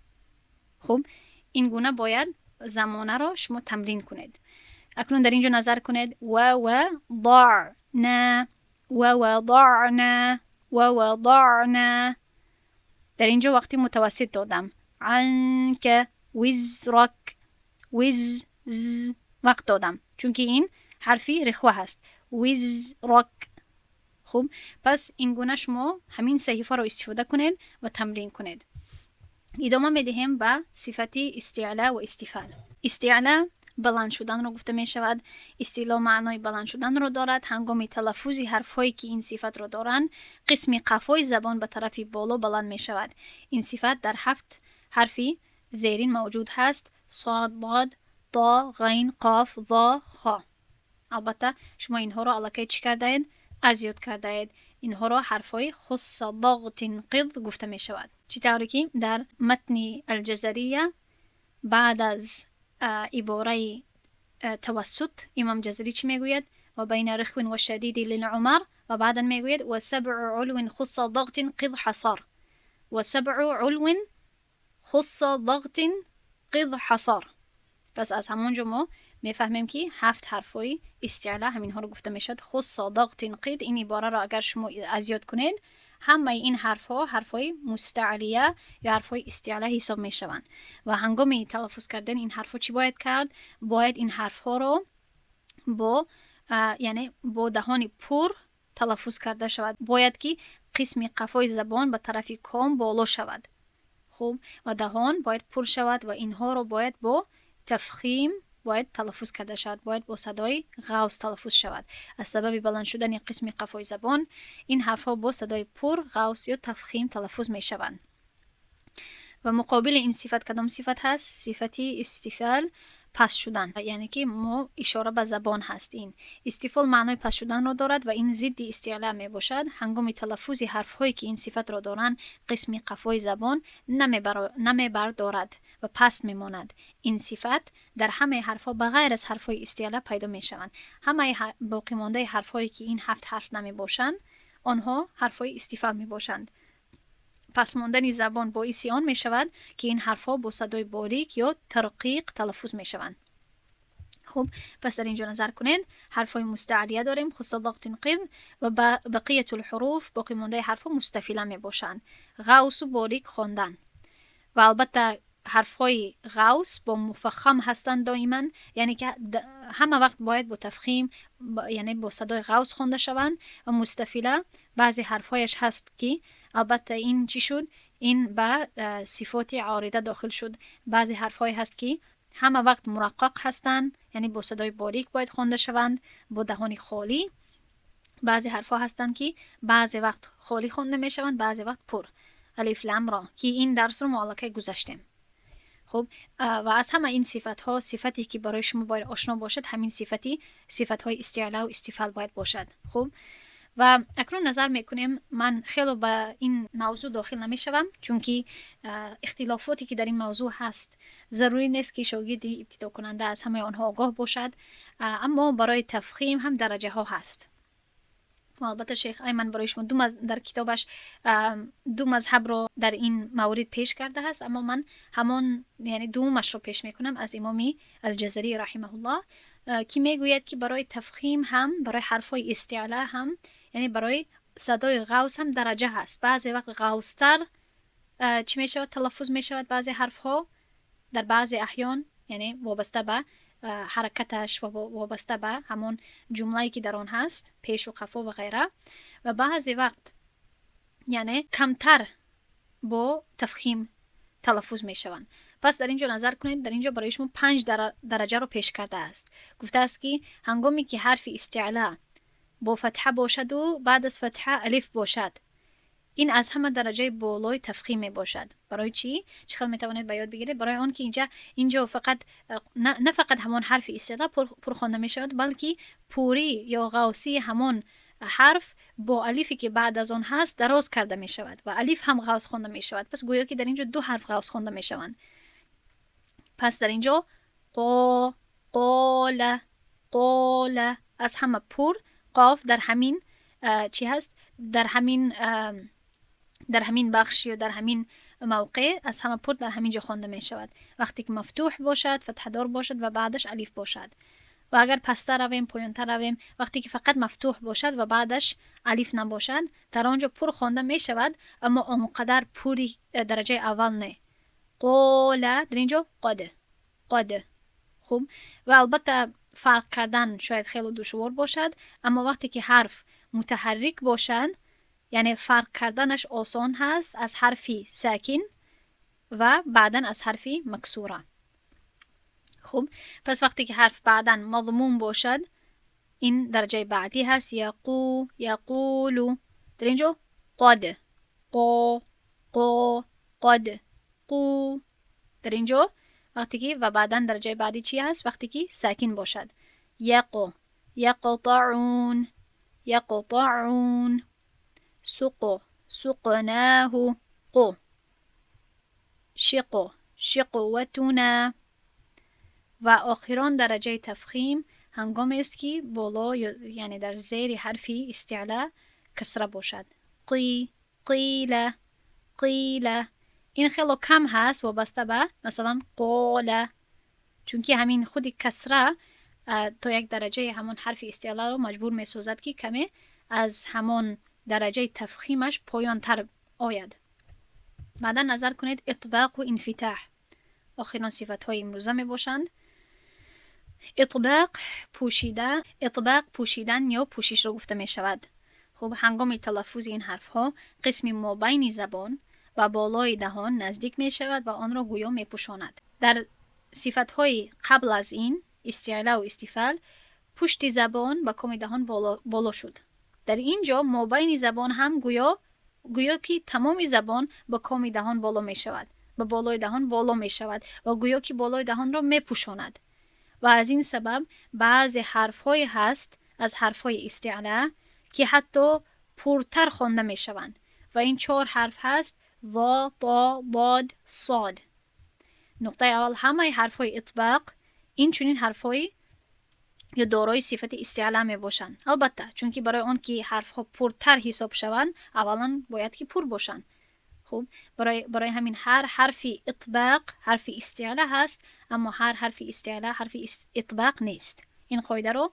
خب این گونه باید زمانه رو شما تمرین کنید. اکنون در اینجا نظر کنید وضعنا. در اینجا وقتی متوسط دادم. عنك وزرك وقت دادم چون که این حرفی رخوه هست. وزرك. خوب، پس این گونه شما همین صحیفه رو استفاده کنید و تمرین کنید. ادامه میدهیم به صفت استیعلا و استفال. استیعلا بلند شدن رو گفته می شود. استیعلا معنای بلند شدن رو دارد. هنگام تلفظ حرف هایی که این صفت رو دارند، قسم قفای زبان به طرف بالا بلند می شود. این صفت در 7 حرفی زیرین موجود هست: صاد، ضاد، طا، غین، قاف، ظا، خا. البته شما اینها رو الکی چی کرده اید؟ از یاد کرده اید. اینها را حرفای خص ضغط قض گفته می شود. چطوری که در متن الجزریه بعد از عباره توسط امام جزری چی میگوید؟ و بین رخو و شدید للعمر، و بعدا میگوید و سبع علو خص ضغط قض حصار. و سبع علو خص ضغط قض حصار. پس از همونجا ما میفهمیم که 7 حرفای استیعلا همین ها رو گفته میشد. خص ضغط قید، این عباره را اگر شما از یاد کنید، همه این حرف ها حرفای مستعلیه یا حرفای استیعلا حساب میشوند. و هنگام تلفظ کردن این حرف ها چی باید کرد؟ باید این حرف ها رو با دهان پر تلفظ کرده شود. باید که قسم قفای زبان به طرف کام بالا شود. خوب، و دهان باید پر شود و اینها رو باید با تفخیم باید تلفظ کرده شود. باید با صدای غوص تلفظ شود. از سبب بلند شدن قسم قفای زبان این حرف ها با صدای پر، غوص یا تفخیم تلفظ می شوند. و مقابل این صفت کدام صفت هست؟ صفتی استفال، پس شدن. یعنی که ما اشاره به زبان هست. این استفال معنای پس شدن را دارد و این ضد استیعلا می باشد. هنگام تلفظ حرف هایی که این صفت را دارند، قسم قفای زبان نمی بردارد و پس می ماند. این صفت در همه حرف ها بغیر از حرف های استیعلا پیدا می شوند. همه باقی مانده حرف هایی که این 7 حرف نمی باشند، آنها حرف های استفال می باشند. پس ماندن زبان باعث آن می شود که این حرف ها با صدای باریک یا ترقیق تلفظ می شوند. خب، پس در اینجا نظر کنین. حرف های مستعلیه داریم، خص ضغط قید، و بقیه الحروف باقی مانده حرف ها مستفیله می باشند. غوص و باریک خواندن. و البته حرف های غوص با مفخم هستند دائما، یعنی که همه وقت باید با تفخیم یعنی با صدای غوص خوانده شوند. و مستفیله بعضی حرف هایش هست که البته این چی شد؟ این به صفات عارضه داخل شد. بعضی حرف های هست که همه وقت مرقق هستند، یعنی با صدای باریک باید خوانده شوند، با دهان خالی. بعضی حرف ها هستند که بعضی وقت خالی خوانده می شوند، بعضی وقت پر. الف لام را که این درس رو معلقه گذاشتیم. خب، و از همه این صفت ها، صفتی که برای شما باید آشنا باشد همین صفت های استیعلا و استفال باید باشد. خب، و اکنون نظر میکنیم من خیلی به این موضوع داخل نمیشوم، چون که اختلافاتی که در این موضوع هست ضروری نیست که شاگرد ابتدا کننده از همه آنها آگاه باشد، اما برای تفخیم هم درجه ها هست. و البته شیخ ایمن برای شما در کتابش 2 مذهب رو در این مورد پیش کرده هست، اما من همان یعنی دومش رو پیش میکنم از امام الجزری رحمه الله، که میگوید که برای تفخیم هم، برای حرفای استیعلا هم، یعنی برای صدای غوص هم درجه هست. بعضی وقت غوصتر چی می شود؟ تلفظ می شود بعضی حرف ها در بعضی احیان، یعنی وابسته به حرکتش و وابسته به همون جمله‌ای که در آن هست، پیش و قفا و غیره. و بعضی وقت یعنی کمتر با تفخیم تلفظ می شوند. پس در اینجا نظر کنید، در اینجا برای شما 5 درجه رو پیش کرده است. گفته است که هنگامی که حرف استیعلا با فتحه باشد و بعد از فتحه الف باشد، این از همه درجه بالای تفخیم می باشد. برای چی؟ چقدر می توانید به یاد بگیرید؟ برای آن که اینجا فقط نه فقط همون حرف استیعلا پر خوانده می شود، بلکه پوری یا غوصی همون حرف با الفی که بعد از آن هست دراز کرده می شود و الف هم غوص خوانده می شود. پس گویا که در اینجا 2 حرف غوص خوانده می شوند. پس در اینجا قال از همه پر، قاف در همین چی هست؟ در همین بخش یا در همین موقع از همه پر در همین جا خوانده می شود. وقتی که مفتوح باشد، فتحه دار باشد و بعدش الف باشد. و اگر پستر رویم، پایانتر رویم، وقتی که فقط مفتوح باشد و بعدش الف نباشد، در آنجا پر خوانده می شود، اما اونقدر پوری درجه اول نه. قال در اینجا قد. خوب، و البته فرق کردن شاید خیلی دشوار باشد، اما وقتی که حرف متحرک باشد، یعنی فرق کردنش آسان هست از حرفی ساکن و بعدن از حرفی مکسوره. خب پس وقتی که حرف بعداً مضموم باشد این درجه بعدی هست. یقو، یقولو. در اینجا قد، قو، قو، قد، قو. در اینجا وقتی که و بعداً درجه بعدی چی هست؟ وقتی که ساکن باشد. یقو، یقطعون، یقطعون. سقو، سقناه، قو. شقو، شقوتنا. و آخران درجه تفخیم هنگامی است که بالا یعنی در زیر حرفی استعلا کسره باشد. قی، قیله، قیله. این خیلی کم هست وابسته به مثلا قوله، چون که همین خودی کسره تا یک درجه همون حرف استعلا رو مجبور می سازد که کمی از همون درجه تفخیمش پایان تر آید. بعدا نظر کنید اطباق و انفتاح آخرین صفت های امروزه می باشند. اطباق پوشیده، اطباق پوشیدن یا پوشش رو گفته می شود. خب هنگام تلفظ این حرف ها قسم مابین زبان و بالای دهان نزدیک می شود و آن را گویا می پوشاند. در صفت های قبل از این استیعلا و استفال پشت زبان و کام دهان بالا شد. در اینجا مابین زبان هم گویا که تمام زبان با کام دهان بالا می شود، با بالای دهان بالا می شود و گویا که بالای دهان را می پوشاند. و از این سبب بعض حرف‌های هست از حرف‌های استعلا که حتی پرتر خوانده می شوند و این 4 حرف هست: وا، طا، ضاد، صاد. نقطه اول همه حرف‌های اطباق این چنین حرف‌های یا دارای صفت استعلا می باشند. البته چون که برای آن که حرف‌ها پرتر حساب شوند اولا باید که پر باشند. خب برای همین هر حرف اطباق حرف استعلا هست، اما هر حرف استعلا حرف اطباق نیست. این قاعده رو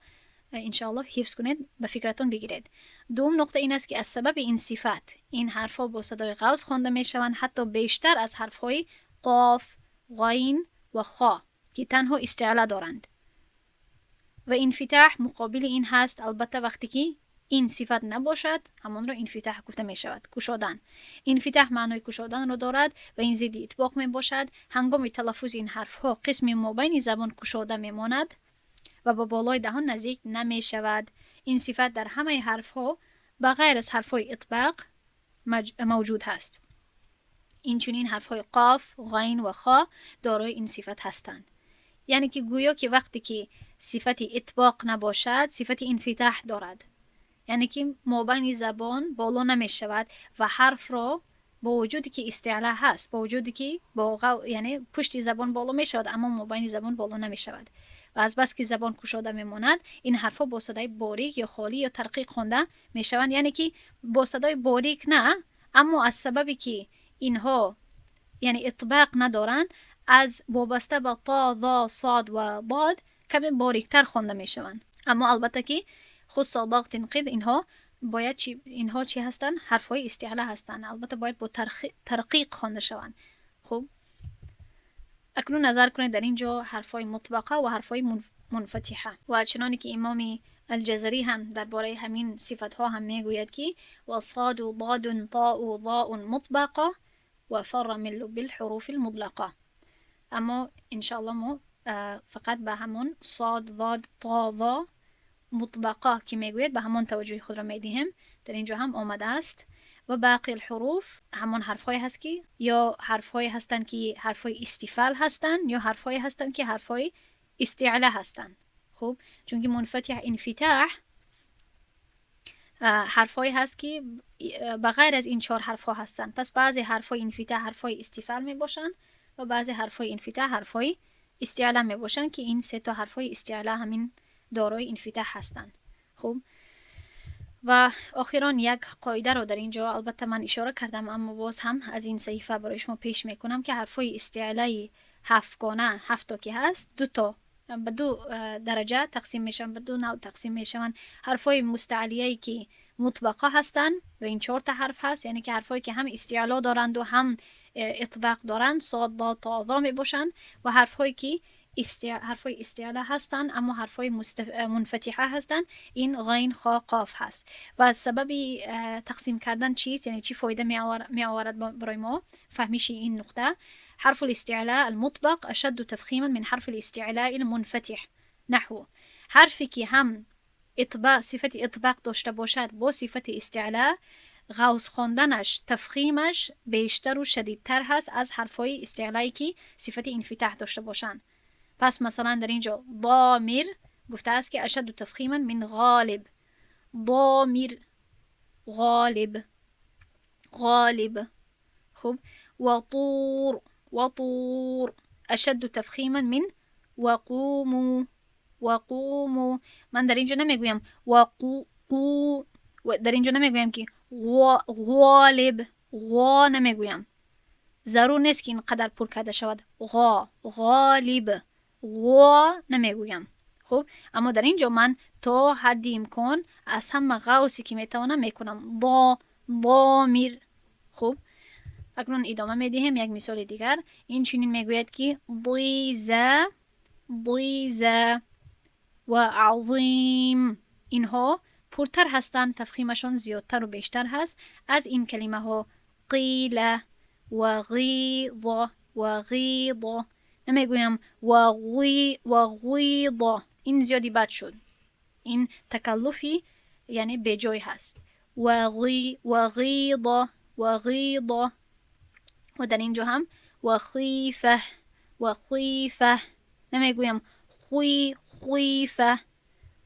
انشاءالله حفظ کنید، به فکرتون بگیرید. دوم نقطه این است که از سبب این صفت این حرفا با صدای قوس خوانده می شوند، حتی بیشتر از حرفهای قاف، غین و خا که تنها استعلا دارند. و انفitاح مقابل این هست، البته وقتی که این صفت نباشد همان را انفitاح گفته می شود، گشادن. انفitاح معنای گشادن را دارد و این ضد اطباق می باشد. هنگام تلفظ این حرف ها قسم مابین زبان گشاده می ماند و با بالای دهان نزدیک نمی شود. این صفت در همه حرف ها بغیر از حرف های اطباق موجود هست. این چنین حرف های قاف، غین و خا دارای این صفت هستند. یعنی که گویا که وقتی که صفت اطباق نباشد صفت انفitاح دارد، یعنی که مابین زبان بالا نمی شود و حرف را با وجودی که استعلا هست، با وجودی که یعنی پشت زبان بالا می شود اما مابین زبان بالا نمی شود و از بس که زبان گشاده می ماند این حرفا با صدای باریک یا خالی یا ترقیق خوانده می شوند. یعنی که با صدای باریک نه، اما از سببی که اینها یعنی اطباق ندارند از وابسته به طا، ضا، صاد و ضاد کمی باریکتر خوانده می شوند. اما البته که خود صادق تنقید اینها چی هستند؟ حرفهای استعلا هستند، البته باید با ترقیق خوانده شوند. خب اکنون نظر کنید در اینجا حرفهای مطبقه و حرفهای منفتحه. و چنانی که امام الجزری هم درباره همین صفت ها هم میگوید که والصاد و ضاد طاء و ضاء مطبقه و فر مل بالحروف المطلقه. اما انشاءالله ما فقط به همون صاد، ضاد، طا، ضا مطبقه که میگوید به همون توجه خود را میدیم. در اینجا هم آمده است. و باقی الحروف همون حرفهای هست که یا حرفهای هستند که حرفهای استفال هستند یا حرفهای هستند که حرفهای استعلا هستند. خب چون که منفتح انفتاح حرفهای هست که بغیر از این 4 حرفها هستند. پس بعضی حرفهای انفتاح حرفهای استفال می باشند و بعضی حرفهای انفتاح حرفهای استعلا می باشند که این 3 تا حرفهای استعلا همین دارای انفتاح هستند. خب و آخران یک قاعده رو در اینجا البته من اشاره کردم اما باز هم از این صحیفه برای شما پیش میکنم که حرفای استعلای 7 گانه 7 تا که هست 2 تا به 2 درجه تقسیم میشن، به 2 نوع تقسیم میشن. حرفای مستعلیه که مطبقه هستند و این 4 تا حرف هست، یعنی که حرفایی که هم استعلا دارند و هم اطباق دارند، صاد، ضاد، طا، ضا می باشند. و حرفهایی که حرفای استعلا هستند، اما حرفای منفتحه هستند. این غین خا قاف هست. و سبب تقسیم کردن چیست؟ یعنی چی فایده می آورد برای ما فهمیش این نقطه؟ حرف الاستعلاء المطبق اشد تفخیما من حرف الاستعلاء المنفتح. نحو حرفی که هم اطباق صفت اطباق داشته باشد با صفت استعلاء، غوص خواندنش تفخیمش بیشتر و شدیدتر هست از حرفای استعلایی که صفت انفتاح داشته باشند. پس مثلا در اینجا ضامر گفته است که اشد تفخیما من غالب. ضامر غالب غالب. خب وطور اشد تفخیما من وقومو وقومو. من در اینجا نمیگویم در اینجا نمیگویم که غالب، غا نمیگویم. ضرور نیست که اینقدر پر کرده شود. غالب، غا نمیگویم. خب اما در اینجا من تا حدی امکان از همه غوصی که میتوانم میکنم. ضامر. خب اکنون ادامه میدیم. یک مثال دیگر این چنین میگوید که ضیزه و عظیم. اینها پرتر هستند، تفخیمشان زیادتر و بیشتر هست از این کلمه ها قیله و غیض و غیض. نمیگویم و غیض. این زیادی بد شد، این تکلفی یعنی به جای هست. و غیض و غیض. و در اینجا هم و خیفه. نمیگویم خیفه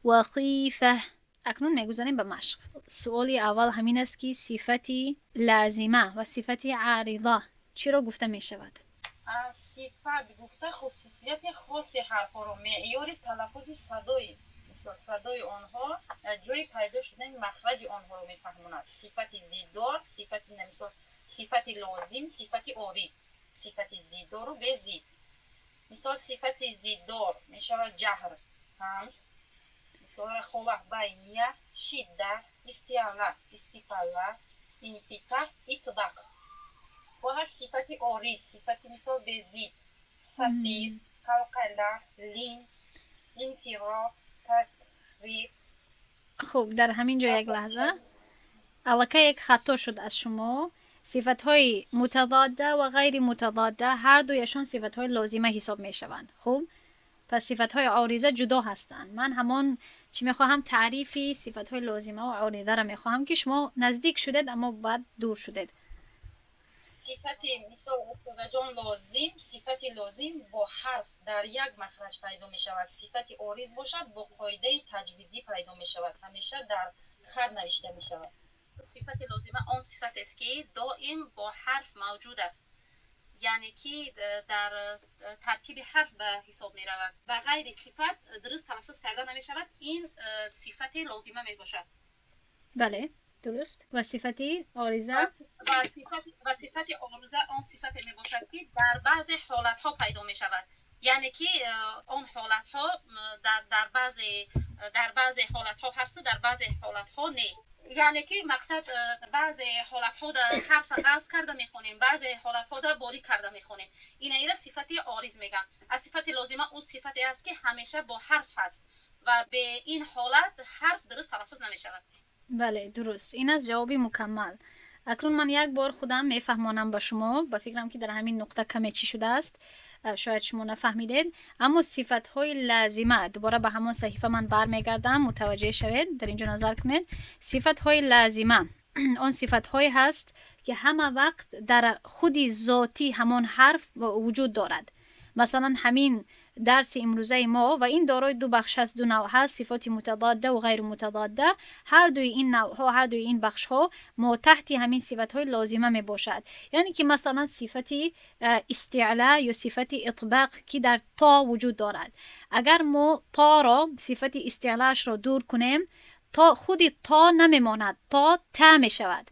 و خیفه. اکنون میگذاریم به مشق. سوال اول همین است که صفتی لازمه و صفتی عارضه چی را گفته می شود؟ صفت گفته خصوصیت خاص حرفا رو، معیار تلفظ صدای، مثلا صدای آنها، جای پیدا شدن مخرج آنها رو میفهموند. صفت زیدار، صفت لازم، صفت عارض. صفت زیدار رو به زید. مثال صفت زیدار می شود جهر، همس، مثال خواه بینیه، شدده، استیعلا، استفال، انفیتاح، itbaq. و هست صفت عارض، صفت مثال به زید، سفیر، قلقله، لین، انفراح، تکریف. خب در همین جا یک لحظه، الکی یک خطا شد از شما. صفت های متضاده و غیر متضاده هر دویشان صفت های لازمه حساب می شوند. خب پس صفت های عارضه جدا هستند. من همان چی می خواهم تعریفی صفت های لازمه و عارضه را می خواهم که شما نزدیک شدید اما بعد دور شدید. صفت مثال جان لازم، صفت لازم با حرف در یک مخرج پیدا می شود. صفت عارض باشد با قاعده تجویدی پیدا می شود، همیشه در خط نوشته می شود. صفت لازمه آن صفت است که دائم با حرف موجود است، یعنی که در ترکیب حرف به حساب می رود و غیر صفت درست تلفظ کرده نمی شود. این صفت لازمه می باشد. بله درست. و صفتی عارضه و صفت عارضه آن صفت می باشد که در بعض حالت ها پیدا می شود، یعنی که آن حالت ها در بعض حالت ها هست و در بعض حالت ها نه. یعنی که مقصد بعض حالت ها در حرف قوس کرده میخونیم، بعض حالت ها در باریک کرده میخونیم. این صفت عارض میگن. از صفت لازمه اون صفتی است که همیشه با حرف هست و به این حالت حرف درست تلفظ نمیشود. بله درست. این از جوابی مکمل. اکنون من یک بار خودم میفهمانم با شما. با فکرم که در همین نقطه کمی چی شده است شاید شما نفهمیدید، اما صفت های لازمه دوباره به همون صحیفه من برمیگردم متوجه شوید. در اینجا نظر کنید. صفت های لازمه آن صفت های هست که همه وقت در خودی ذاتی همان حرف وجود دارد. مثلا همین درس امروزه ما و این دارای دو بخش هست، دو نوع هست، صفات متضاده و غیر متضاده. هر دوی این نوع ها، هر دوی این بخش ها ما تحت همین صفت های لازمه می باشد. یعنی که مثلا صفتی استیعلا یا صفتی اطباق که در تا وجود دارد، اگر ما تا را صفت استیعلاش را دور کنیم تا خودی تا نمیماند، تا می شود.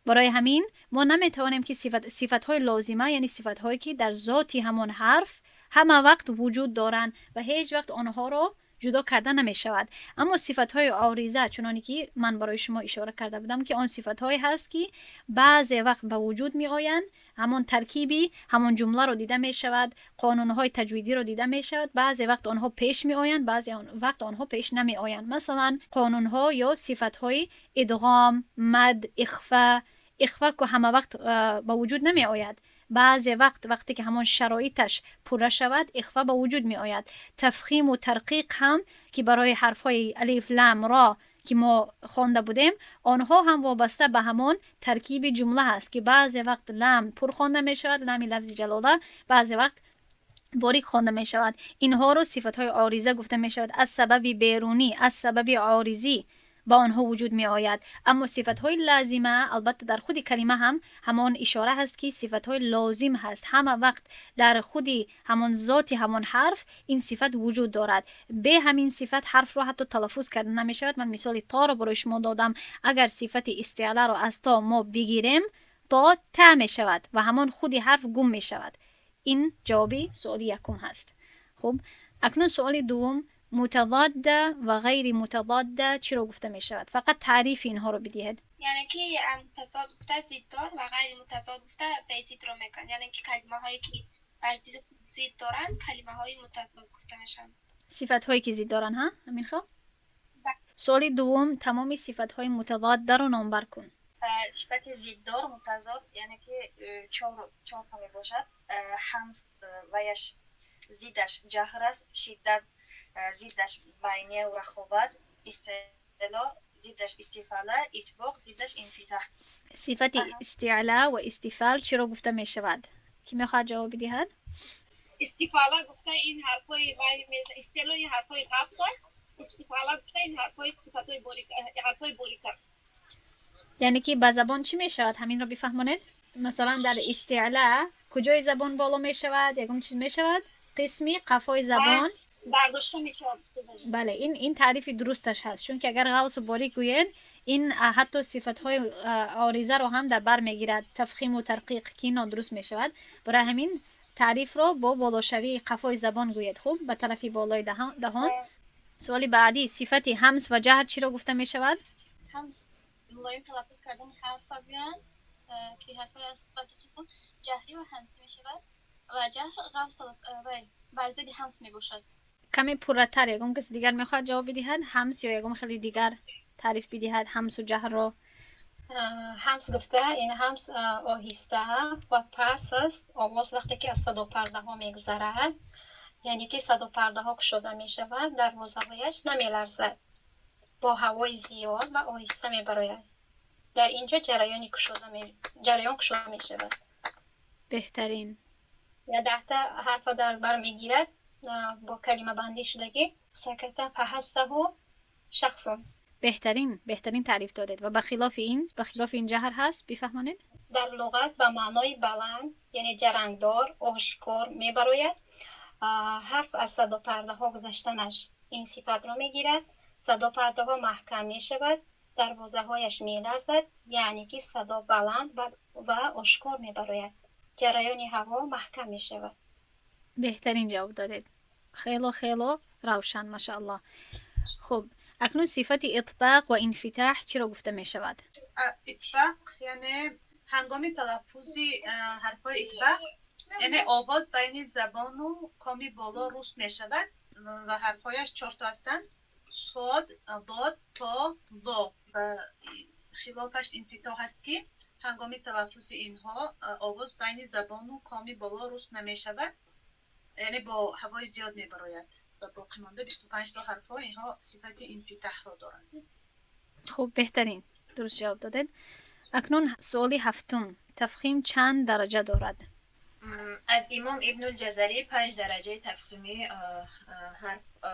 برای همین ما نمیتوانیم که صفت های لازمه یعنی صفت هایی که در ذاتی همان حرف همه وقت وجود دارند و هیچ وقت آنها را جدا کرده نمی شود. اما صفت های عارضه چنانی که من برای شما اشاره کرده بودم که آن صفت هایی هست که بعضی وقت به وجود می آیند، همون ترکیبی همون جمله رو دیده می شود، قانون های تجویدی رو دیده می شود، بعضی وقت آنها پیش می آیند، بعضی وقت آنها پیش نمی آیند. مثلا قانون ها یا صفت های ادغام، مد، اخفا که همه وقت به وجود نمی آید. بعضی وقتی که همون شرایطش پوره شود اخفا به وجود می آید. تفخیم و ترقیق هم که برای حرف های الف لام را که ما خوانده بودیم، آنها هم وابسته به همون ترکیب جمله هست که بعضی وقت لام پر خوانده می شود، لام لفظ جلاله، بعضی وقت باریک خوانده می شود. اینها رو صفت های عارضه گفته می شود. از سبب بیرونی، از سبب عارضی با آنها وجود می آید. اما صفت های لازمه البته در خود کلمه هم همان اشاره هست که صفت های لازم هست. همه وقت در خودی همان ذات همان حرف این صفت وجود دارد. به همین صفت حرف رو حتی تلفظ کرده نمی شود. من مثال تا رو برای شما دادم. اگر صفت استیعلا رو از تا ما بگیریم تا می شود و همان خودی حرف گم می شود. این جوابی سوال یکم هست. خب اکنون سوال دوم، متضاده و غیر متضاده چی رو گفته می شود؟ فقط تعریف اینها رو بدهید. یعنی که متضاد گفته ضددار و غیر متضاد گفته به ضد رو میکن. یعنی که کلمه هایی که بر ضد دارن کلمه های متضاد گفته میشن. صفت هایی که ضد دارن ها؟ همین خواه؟ سوال دوم، تمام صفت های متضاده رو نامبر کن. صفت ضددار متضاد یعنی که چهار تا می باشد. ҳамс ویش ضدش جهر است، شدت ضدش بینیه و رخوت، استیعلا ضدش استفاله، اتباق ضدش انفitاҳ. صفت استیعلا و استفال چی رو گفته می شود؟ کی میخواد جواب بدهد؟ استفاله گفته این حرفای استیعلا این حرفای قفص است، استفاله گفته این حرفای صفتای باریک است. یعنی که با زبان چی می شود؟ همین رو بفهمونید. مثلا در استیعلا کجای زبان بالا می شود؟ یکم چیز می شود؟ قسمی قفای زبان برداشته می شود. بله این تعریف درستش هست، چون که اگر غوث و باریک گوید این حتی صفت های عارضه رو هم در بر می گیرد. تفخیم و ترقیق که نادرست می شود. برای همین تعریف رو با بالاشوی قفای زبان گوید. خوب به طرف بالای دهان. سوال بعدی، صفت ҳамс و ҷаҳр چی رو گفته می شود؟ ҳамс ملایم تلفظ کردن حرف بیان که حرفای از صفت قسم جهری و ҳамسی می شود و جهر غوث و بر ضد ҳамس می باشد. کمی پرتر یکم کسی دیگر میخواد جواب بدهد؟ ҳамس یا یکم خیلی دیگر تعریف بدهد ҳамс و ҷаҳر رو؟ ҳамс گفته این ҳамس آهسته و پس است. آواز وقتی که از صدا پرده ها میگذرد یعنی که صدا پرده ها گشوده می شود، دروازه هایش نمی لرزد، با هوای زیاد و آهسته می براید. در اینجا جریان گشوده می شود. بهترین. یا 10 تا حرف در بر می گیرد با کلمه بندی شدگی سکته فحسه شخص. بهترین تعریف دادید. و بخلاف این جهر هست بفهمانید؟ در لغت به معنای بلند یعنی جرنگدار، آشکار می براید. حرف از صدا پرده ها گذشتنش این صفت را می گیرد. صدا پرده ها محکم می شود، دروازه هایش می لرزد، یعنی که صدا بلند و آشکار می براید. جریان هوا محکم می شود. بهترین جواب دادید. خیلی روشن ماشاءالله. خب اکنون صفت اتباق و انفitاҳ چی را گفته می شود؟ اتباق یعنی هنگامی تلفظ حرفای اتباق یعنی آواز بین زبان و کامی بالا رست می شود و حرفایش 4 تا هستند: صاد، ضاد، تا، ظا. و خلافش انفitاҳ هست که هنگامی تلفظ اینها آواز بین زبان و کامی بالا رست نمی شود، یعنی با هوای زیاد می براید و باقی مانده 25 تا حرف ها اینها صفت انفitاҳ را دارند. خب بهترین درست جواب دادید. اکنون سوال هفتم، تفخیم چند درجه دارد؟ از امام ابن الجزری 5 درجه تفخیمی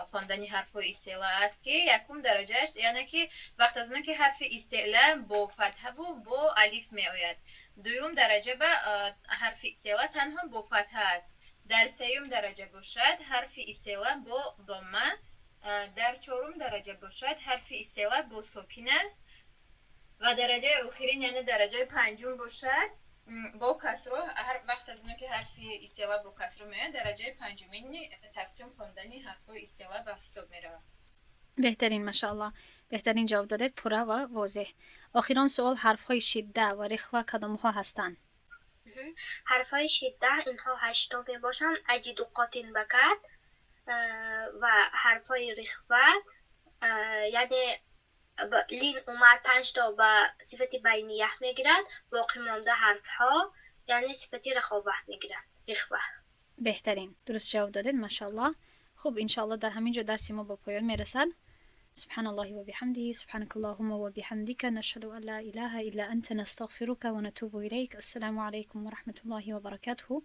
خواندن حرف استیعلا است که یکم درجه است، یعنی که وقت از که حرف استیعلا با فتحه و با الف می آید. دوم درجه به حرف استیعلا تنها با فتحه است. در سوم درجه باشد حرف استیعلا با ضمه. در چهارم درجه باشد حرف استیعلا با ساکن است و درجه آخرین یعنی درجه پنجم باشد با کسرو هر وقت از اون که حرف استیعلا با کسرو میاد درجه پنجمین تفخیم خواندن حرف استیعلا به حساب میره. بهترین ماشاءالله. بهترین جواب دادید، پره و واضح. آخرین سوال، حرف های شده و رخوه کدام ها هستند؟ حرف های شده اینها 8 تا می باشند. اجید و قاتن بکت و حرف های رخوه یعنی لین اومد 5 تا به صفت بینیه میگیرد، باقی مانده حرف ها یعنی صفت رخوه میگیرد. رخوه. بهترین، درست جواب دادید ماشاءالله. خب انشاءالله در همینجا درس ما با پایان میرسد. سبحان الله وبحمده، سبحانك اللهم وبحمدك، نشهد أن لا إله إلا أنت، نستغفرك ونتوب إليك. السلام عليكم ورحمة الله وبركاته.